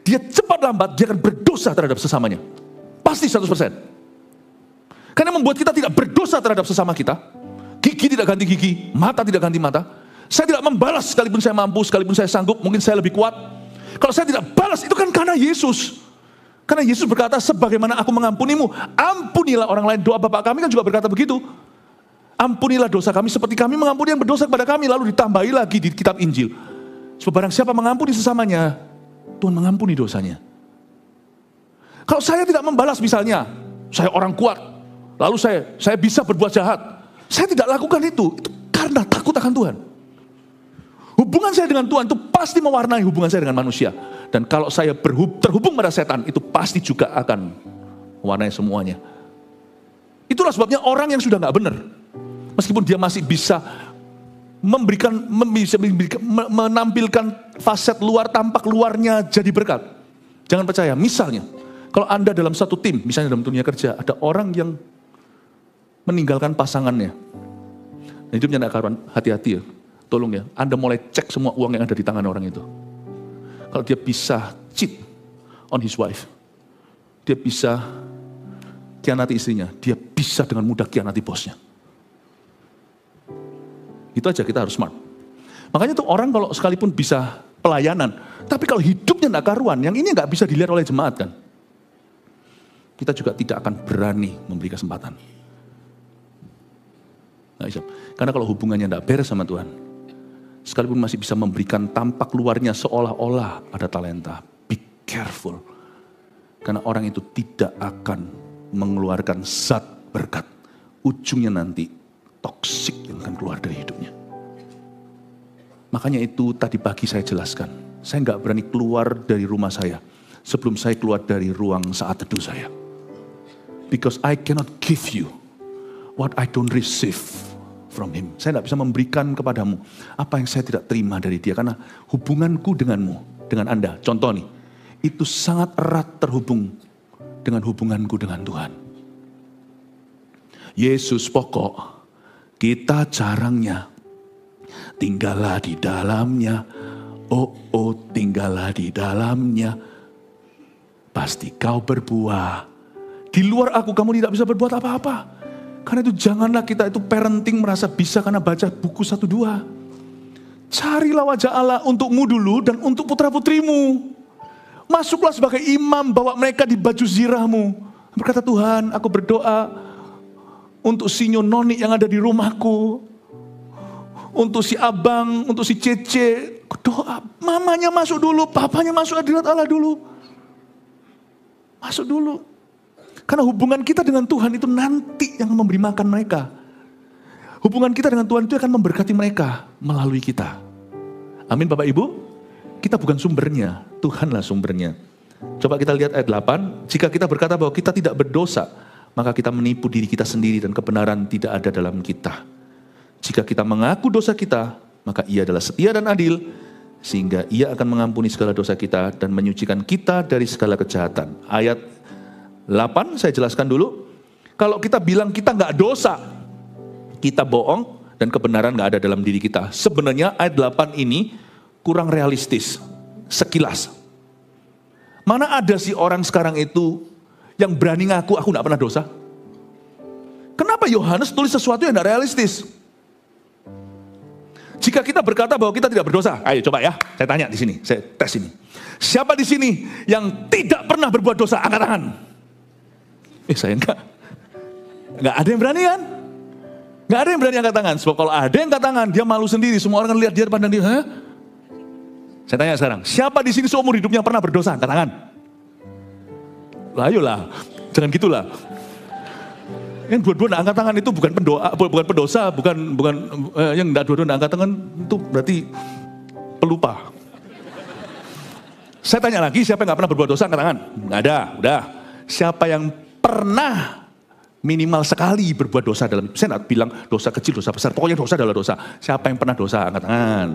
dia cepat lambat, dia akan berdosa terhadap sesamanya. Pasti 100%. Karena membuat kita tidak berdosa terhadap sesama kita. Gigi tidak ganti gigi, mata tidak ganti mata. Saya tidak membalas sekalipun saya mampu, sekalipun saya sanggup, mungkin saya lebih kuat. Kalau saya tidak balas, itu kan karena Yesus. Karena Yesus berkata, sebagaimana aku mengampunimu, ampunilah orang lain. Doa Bapa kami kan juga berkata begitu. Ampunilah dosa kami seperti kami mengampuni yang berdosa kepada kami. Lalu ditambahi lagi di kitab Injil. Sebab barang siapa mengampuni sesamanya, Tuhan mengampuni dosanya. Kalau saya tidak membalas misalnya, saya orang kuat, lalu saya bisa berbuat jahat. Saya tidak lakukan itu karena takut akan Tuhan. Hubungan saya dengan Tuhan itu pasti mewarnai hubungan saya dengan manusia. Dan kalau saya terhubung pada setan, itu pasti juga akan mewarnai semuanya. Itulah sebabnya orang yang sudah gak benar, meskipun dia masih bisa menampilkan faset luar, tampak luarnya jadi berkat. Jangan percaya, misalnya, kalau Anda dalam satu tim, misalnya dalam dunia kerja, ada orang yang meninggalkan pasangannya. Nah, hidupnya gak karuan, hati-hati ya. Tolong ya, Anda mulai cek semua uang yang ada di tangan orang itu. Kalau dia bisa cheat on his wife, dia bisa khianati istrinya, dia bisa dengan mudah khianati bosnya. Itu aja, kita harus smart. Makanya tuh orang kalau sekalipun bisa pelayanan, tapi kalau hidupnya gak karuan, yang ini gak bisa dilihat oleh jemaat kan. Kita juga tidak akan berani memberi kesempatan. Gak bisa. Karena kalau hubungannya gak beres sama Tuhan, sekalipun masih bisa memberikan tampak luarnya seolah-olah ada talenta. Be careful. Karena orang itu tidak akan mengeluarkan zat berkat. Ujungnya nanti toksik yang akan keluar dari hidupnya. Makanya itu tadi pagi saya jelaskan. Saya nggak berani keluar dari rumah saya sebelum saya keluar dari ruang saat teduh saya. Because I cannot give you what I don't receive from him. Saya tidak bisa memberikan kepadamu apa yang saya tidak terima dari dia. Karena hubunganku denganmu, dengan Anda, contoh nih, itu sangat erat terhubung dengan hubunganku dengan Tuhan. Yesus pokok, kita jarangnya, tinggallah di dalamnya, oh tinggallah di dalamnya, pasti kau berbuah. Di luar aku kamu tidak bisa berbuat apa-apa. Karena itu janganlah kita itu parenting merasa bisa karena baca buku 1-2. Carilah wajah Allah untukmu dulu dan untuk putra-putrimu. Masuklah sebagai imam, bawa mereka di baju zirahmu. Berkata, Tuhan, aku berdoa untuk si Noni yang ada di rumahku. Untuk si Abang, untuk si Cece. Doa, mamanya masuk dulu, papanya masuk hadirat Allah dulu. Masuk dulu. Karena hubungan kita dengan Tuhan itu nanti yang memberi makan mereka. Hubungan kita dengan Tuhan itu akan memberkati mereka melalui kita. Amin Bapak Ibu. Kita bukan sumbernya, Tuhanlah sumbernya. Coba kita lihat ayat 8. Jika kita berkata bahwa kita tidak berdosa, maka kita menipu diri kita sendiri dan kebenaran tidak ada dalam kita. Jika kita mengaku dosa kita, maka Ia adalah setia dan adil, sehingga Ia akan mengampuni segala dosa kita dan menyucikan kita dari segala kejahatan. Ayat 8 saya jelaskan dulu. Kalau kita bilang kita nggak dosa, kita bohong dan kebenaran nggak ada dalam diri kita. Sebenarnya ayat 8 ini kurang realistis, sekilas. Mana ada sih orang sekarang itu yang berani ngaku aku nggak pernah dosa? Kenapa Yohanes tulis sesuatu yang nggak realistis? Jika kita berkata bahwa kita tidak berdosa, ayo coba ya, saya tanya di sini, saya tes ini. Siapa di sini yang tidak pernah berbuat dosa? Angkat tangan. Saya enggak ada yang berani kan? Enggak ada yang berani angkat tangan. Sebab kalau ada yang angkat tangan, dia malu sendiri. Semua orang kan lihat dia, pandang dia. Hah? Saya tanya sekarang, siapa di sini seumur hidupnya pernah berdosa? Angkat tangan. Lah ayolah, jangan gitulah. Yang dua-dua angkat tangan itu bukan pendosa, bukan yang enggak dua-dua angkat tangan itu berarti pelupa. Saya tanya lagi, siapa yang enggak pernah berbuat dosa angkat tangan? Enggak ada, udah. Siapa yang pernah minimal sekali berbuat dosa dalam, saya enggak bilang dosa kecil, dosa besar, pokoknya dosa adalah dosa. Siapa yang pernah dosa angkat tangan?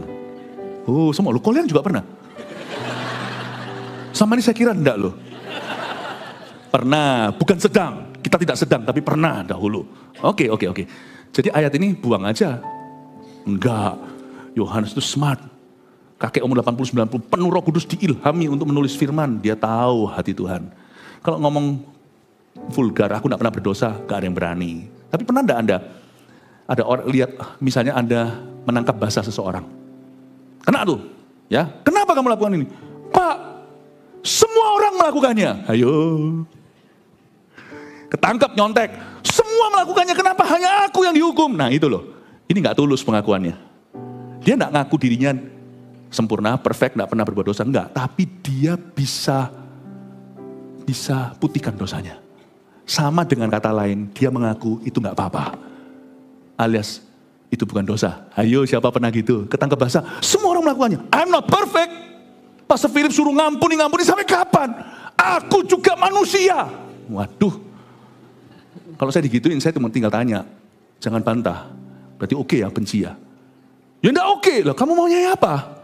Oh, semua lo, kalian juga pernah? Sama ini saya kira enggak loh. Pernah, bukan sedang. Kita tidak sedang, tapi pernah dahulu. Oke. Jadi ayat ini buang aja. Enggak, Yohanes itu smart. Kakek umur 80-90, penuh Roh Kudus, diilhami untuk menulis firman. Dia tahu hati Tuhan. Kalau ngomong vulgar, aku enggak pernah berdosa, enggak ada yang berani. Tapi pernah enggak Anda? Ada orang lihat, misalnya Anda menangkap basah seseorang. Kena tuh, ya. Kenapa kamu lakukan ini? Pak, semua orang melakukannya. Ayo. Ketangkap nyontek, semua melakukannya, kenapa hanya aku yang dihukum? Nah itu loh, ini gak tulus pengakuannya. Dia gak ngaku dirinya sempurna, perfect, gak pernah berbuat dosa, enggak. Tapi dia bisa putihkan dosanya. Sama dengan kata lain, dia mengaku itu gak apa-apa. Alias, itu bukan dosa. Ayo siapa pernah gitu, ketangkap basah, semua orang melakukannya. I'm not perfect. Pastor Philip suruh ngampuni sampai kapan? Aku juga manusia. Waduh. Kalau saya digituin, saya cuma tinggal tanya. Jangan bantah. Berarti oke ya, benci ya? Ya enggak oke lah, kamu maunya apa?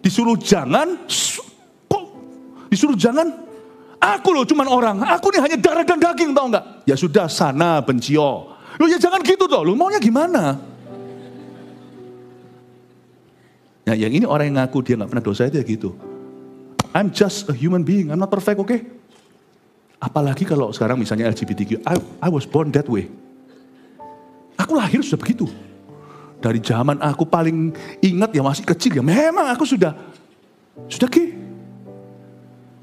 Disuruh jangan, aku loh cuman orang. Aku ini hanya darah dan daging, tau enggak? Ya sudah, sana bencio. Loh ya jangan gitu toh, lo maunya gimana? Ya yang ini orang yang ngaku dia enggak pernah dosa itu ya gitu. I'm just a human being, I'm not perfect, oke? Apalagi kalau sekarang misalnya LGBTQ, I was born that way. Aku lahir sudah begitu. Dari zaman aku paling ingat ya masih kecil ya, memang aku sudah gay.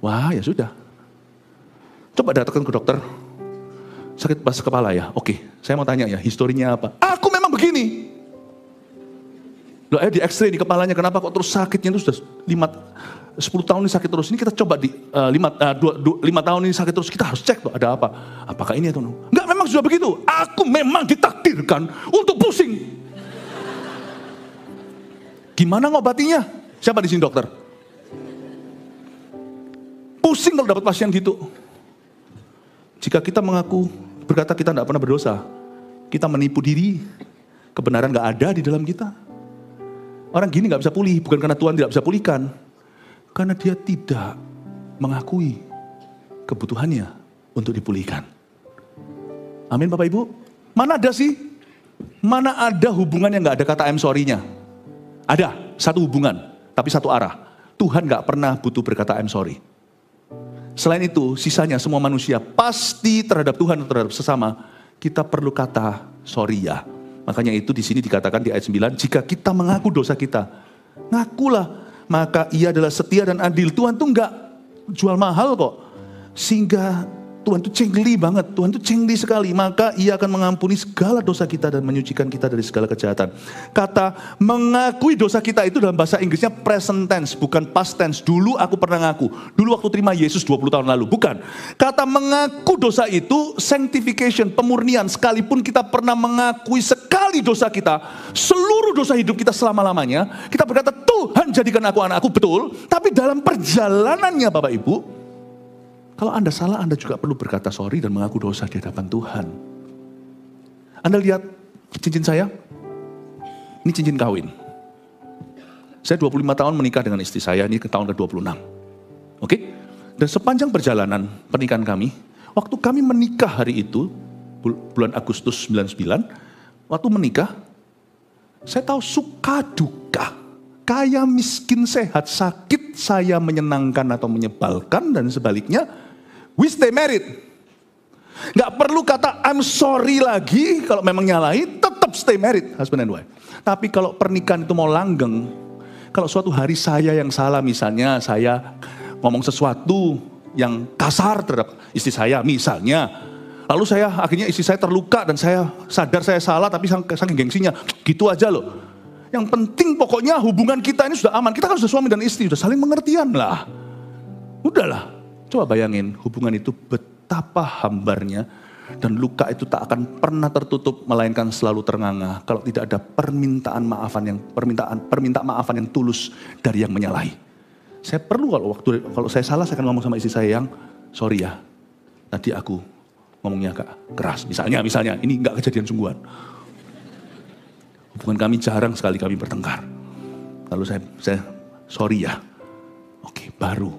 Wah ya sudah. Coba datangkan ke dokter, sakit pas kepala ya, oke. Saya mau tanya ya, historinya apa? Aku memang begini. Loh di x-ray di kepalanya, kenapa kok terus sakitnya itu sudah 10 tahun ini sakit terus. Ini kita coba di 5 tahun ini sakit terus. Kita harus cek tuh ada apa. Apakah ini atau enggak, memang sudah begitu. Aku memang ditakdirkan untuk pusing. Gimana ngobatinya? Siapa di sini dokter? Pusing kalau dapat pasien gitu. Jika kita berkata kita tidak pernah berdosa, kita menipu diri, kebenaran gak ada di dalam kita. Orang gini gak bisa pulih, bukan karena Tuhan tidak bisa pulihkan. Karena dia tidak mengakui kebutuhannya untuk dipulihkan. Amin Bapak Ibu. Mana ada sih? Mana ada hubungan yang gak ada kata I'm sorry-nya? Ada, satu hubungan, tapi satu arah. Tuhan gak pernah butuh berkata I'm sorry. Selain itu, sisanya semua manusia pasti terhadap Tuhan dan terhadap sesama, kita perlu kata sorry ya. Makanya itu di sini dikatakan di ayat 9, jika kita mengaku dosa kita, ngakulah, maka Ia adalah setia dan adil. Tuhan tuh enggak jual mahal kok. Sehingga Tuhan tuh cengli banget, Tuhan tuh cengli sekali. Maka Ia akan mengampuni segala dosa kita dan menyucikan kita dari segala kejahatan. Kata mengakui dosa kita itu dalam bahasa Inggrisnya present tense, bukan past tense. Dulu aku pernah ngaku, dulu waktu terima Yesus 20 tahun lalu, bukan. Kata mengaku dosa itu sanctification, pemurnian. Sekalipun kita pernah mengakui sekali dosa kita, seluruh dosa hidup kita selama-lamanya, kita berkata Tuhan jadikan aku anakku, betul. Tapi dalam perjalanannya Bapak Ibu, kalau Anda salah, Anda juga perlu berkata sorry dan mengaku dosa di hadapan Tuhan. Anda lihat cincin saya? Ini cincin kawin. Saya 25 tahun menikah dengan istri saya, ini ke tahun ke-26. Oke? Dan sepanjang perjalanan pernikahan kami, waktu kami menikah hari itu, bulan Agustus 99, waktu menikah, saya tahu suka duka. Kaya, miskin, sehat, sakit, saya menyenangkan atau menyebalkan, dan sebaliknya, we stay married. Gak perlu kata I'm sorry lagi, kalau memang nyalahi, tetap stay married, husband and wife. Tapi kalau pernikahan itu mau langgeng, kalau suatu hari saya yang salah, misalnya saya ngomong sesuatu yang kasar terhadap istri saya, misalnya, lalu akhirnya istri saya terluka dan saya sadar saya salah, tapi saking gengsinya, gitu aja loh. Yang penting pokoknya hubungan kita ini sudah aman. Kita kan sudah suami dan istri, sudah saling pengertian lah. Udahlah, coba bayangin hubungan itu betapa hambarnya. Dan luka itu tak akan pernah tertutup, melainkan selalu ternganga. Kalau tidak ada permintaan maafan yang tulus dari yang menyalahi. Saya perlu kalau saya salah, saya akan ngomong sama istri saya yang, sorry ya, tadi aku ngomongnya agak keras. Misalnya, ini enggak kejadian sungguhan. Hubungan kami jarang sekali kami bertengkar. Lalu saya sorry ya. Oke, baru.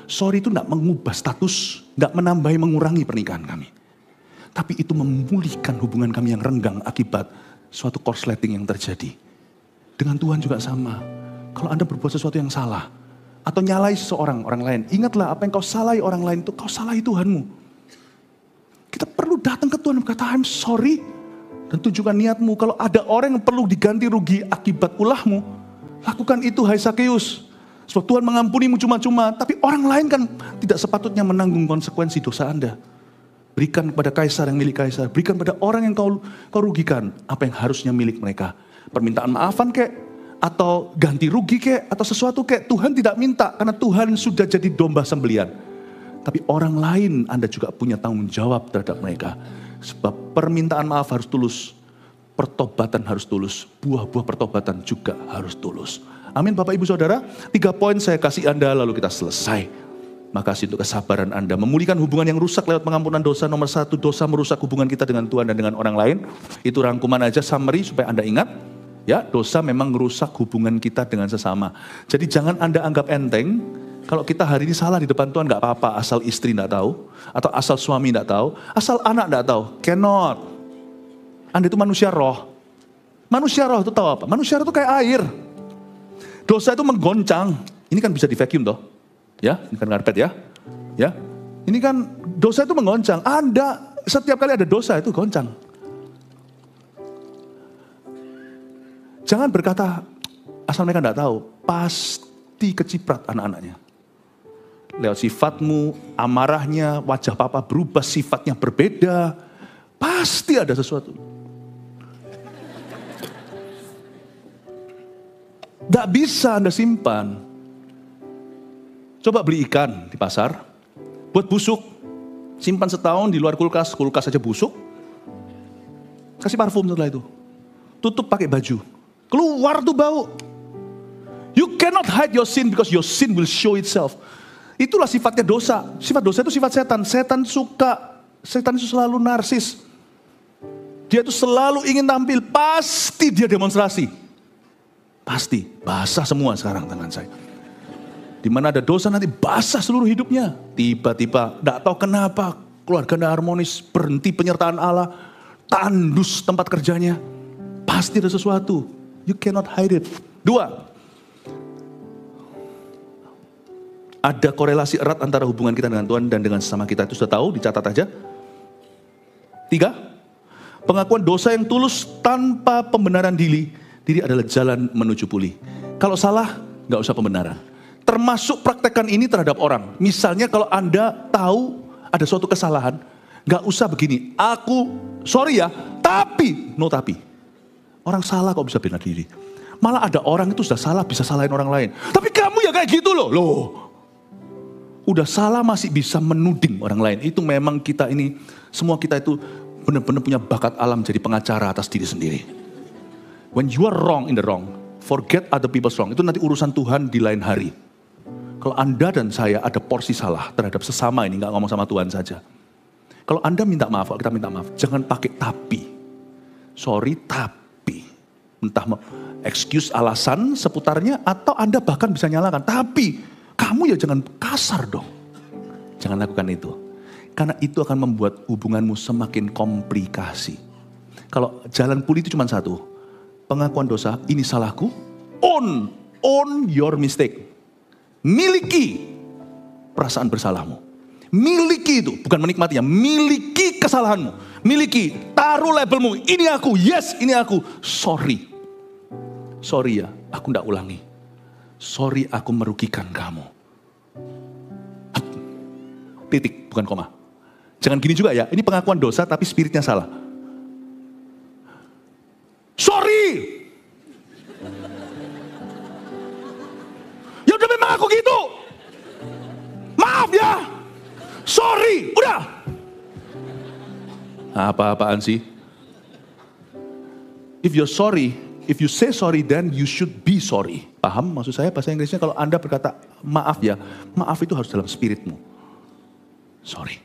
Sorry itu enggak mengubah status, enggak menambahi mengurangi pernikahan kami. Tapi itu memulihkan hubungan kami yang renggang akibat suatu korsleting yang terjadi. Dengan Tuhan juga sama. Kalau Anda berbuat sesuatu yang salah, atau nyalai orang lain, ingatlah apa yang kau salahi orang lain itu, kau salahi Tuhanmu. Kita perlu datang ke Tuhan dan berkata, I'm sorry. Dan tunjukkan niatmu. Kalau ada orang yang perlu diganti rugi akibat ulahmu, lakukan itu, hai Sakeus. Sebab Tuhan mengampunimu cuma-cuma, tapi orang lain kan tidak sepatutnya menanggung konsekuensi dosa Anda. Berikan kepada Kaisar yang milik Kaisar, berikan pada orang yang kau rugikan apa yang harusnya milik mereka. Permintaan maafan kek, atau ganti rugi kek, atau sesuatu kek, Tuhan tidak minta karena Tuhan sudah jadi domba sembelian. Tapi orang lain Anda juga punya tanggung jawab terhadap mereka. Sebab permintaan maaf harus tulus, pertobatan harus tulus, buah-buah pertobatan juga harus tulus. Amin Bapak Ibu Saudara, 3 poin saya kasih Anda lalu kita selesai. Makasih untuk kesabaran Anda. Memulihkan hubungan yang rusak lewat pengampunan dosa. Nomor 1, dosa merusak hubungan kita dengan Tuhan dan dengan orang lain. Itu rangkuman aja, summary supaya Anda ingat. Ya, dosa memang merusak hubungan kita dengan sesama. Jadi jangan Anda anggap enteng. Kalau kita hari ini salah di depan Tuhan gak apa-apa, asal istri gak tahu, atau asal suami gak tahu, asal anak gak tahu. Cannot. Anda itu manusia roh. Manusia roh itu tahu apa? Manusia roh itu kayak air. Dosa itu menggoncang. Ini kan bisa di vacuum toh. Ya, ini kan karpet ya. Ya. Ini kan dosa itu menggoncang. Anda setiap kali ada dosa itu goncang. Jangan berkata asal mereka gak tahu. Pasti keciprat anak-anaknya. Lewat sifatmu, amarahnya, wajah papa berubah, sifatnya berbeda. Pasti ada sesuatu. Tidak bisa Anda simpan. Coba beli ikan di pasar, buat busuk. Simpan setahun di luar kulkas aja busuk. Kasih parfum setelah itu. Tutup pakai baju. Keluar tuh bau. You cannot hide your sin because your sin will show itself. Itulah sifatnya dosa. Sifat dosa itu sifat setan. Setan itu selalu narsis. Dia itu selalu ingin tampil. Pasti dia demonstrasi. Pasti. Basah semua sekarang tangan saya. Di mana ada dosa nanti basah seluruh hidupnya. Tiba-tiba, tidak tahu kenapa, keluarga tidak harmonis, berhenti penyertaan Allah, tandus tempat kerjanya. Pasti ada sesuatu. You cannot hide it. 2. Ada korelasi erat antara hubungan kita dengan Tuhan dan dengan sesama kita. Itu sudah tahu, dicatat aja. 3, Pengakuan dosa yang tulus tanpa pembenaran diri adalah jalan menuju pulih. Kalau salah, nggak usah pembenaran. Termasuk praktekkan ini terhadap orang. Misalnya kalau Anda tahu ada suatu kesalahan, nggak usah begini. Aku sorry ya, tapi, no tapi. Orang salah kok bisa benar diri. Malah ada orang itu sudah salah bisa salahin orang lain. Tapi kamu ya kayak gitu loh. Udah salah masih bisa menuding orang lain. Itu memang kita ini, semua kita itu benar-benar punya bakat alam jadi pengacara atas diri sendiri. When you are wrong in the wrong, forget other people's wrong. Itu nanti urusan Tuhan di lain hari. Kalau Anda dan saya ada porsi salah terhadap sesama ini, gak ngomong sama Tuhan saja. Kalau Anda minta maaf, kalau kita minta maaf, jangan pakai tapi. Sorry tapi. Entah excuse alasan seputarnya atau Anda bahkan bisa nyalakan. Tapi kamu ya jangan kasar dong. Jangan lakukan itu. Karena itu akan membuat hubunganmu semakin komplikasi. Kalau jalan pulih itu cuma satu. Pengakuan dosa, ini salahku. Own your mistake. Miliki perasaan bersalahmu. Miliki itu, bukan menikmatinya. Miliki kesalahanmu. Miliki, taruh labelmu. Ini aku, yes ini aku. Sorry ya, aku tidak ulangi. Sorry aku merugikan kamu. Titik, bukan koma. Jangan gini juga ya, ini pengakuan dosa tapi spiritnya salah. Sorry. Ya udah memang aku gitu. Maaf ya. Sorry, udah. Apa-apaan sih? If you're sorry, if you say sorry, then you should be sorry. Paham maksud saya bahasa Inggrisnya? Kalau Anda berkata maaf ya, maaf itu harus dalam spiritmu. Sorry.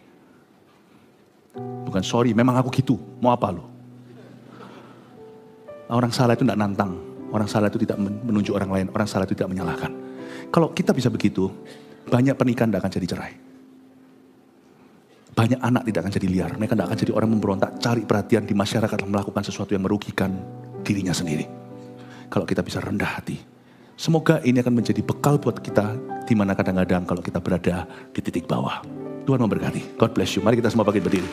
Bukan sorry, memang aku gitu. Mau apa lo? Orang salah itu tidak nantang. Orang salah itu tidak menunjuk orang lain. Orang salah itu tidak menyalahkan. Kalau kita bisa begitu, banyak pernikahan tidak akan jadi cerai. Banyak anak tidak akan jadi liar. Mereka tidak akan jadi orang memberontak, cari perhatian di masyarakat dan melakukan sesuatu yang merugikan dirinya sendiri. Kalau kita bisa rendah hati. Semoga ini akan menjadi bekal buat kita di mana kadang-kadang kalau kita berada di titik bawah. Tuhan memberkati. God bless you. Mari kita semua bangkit berdiri.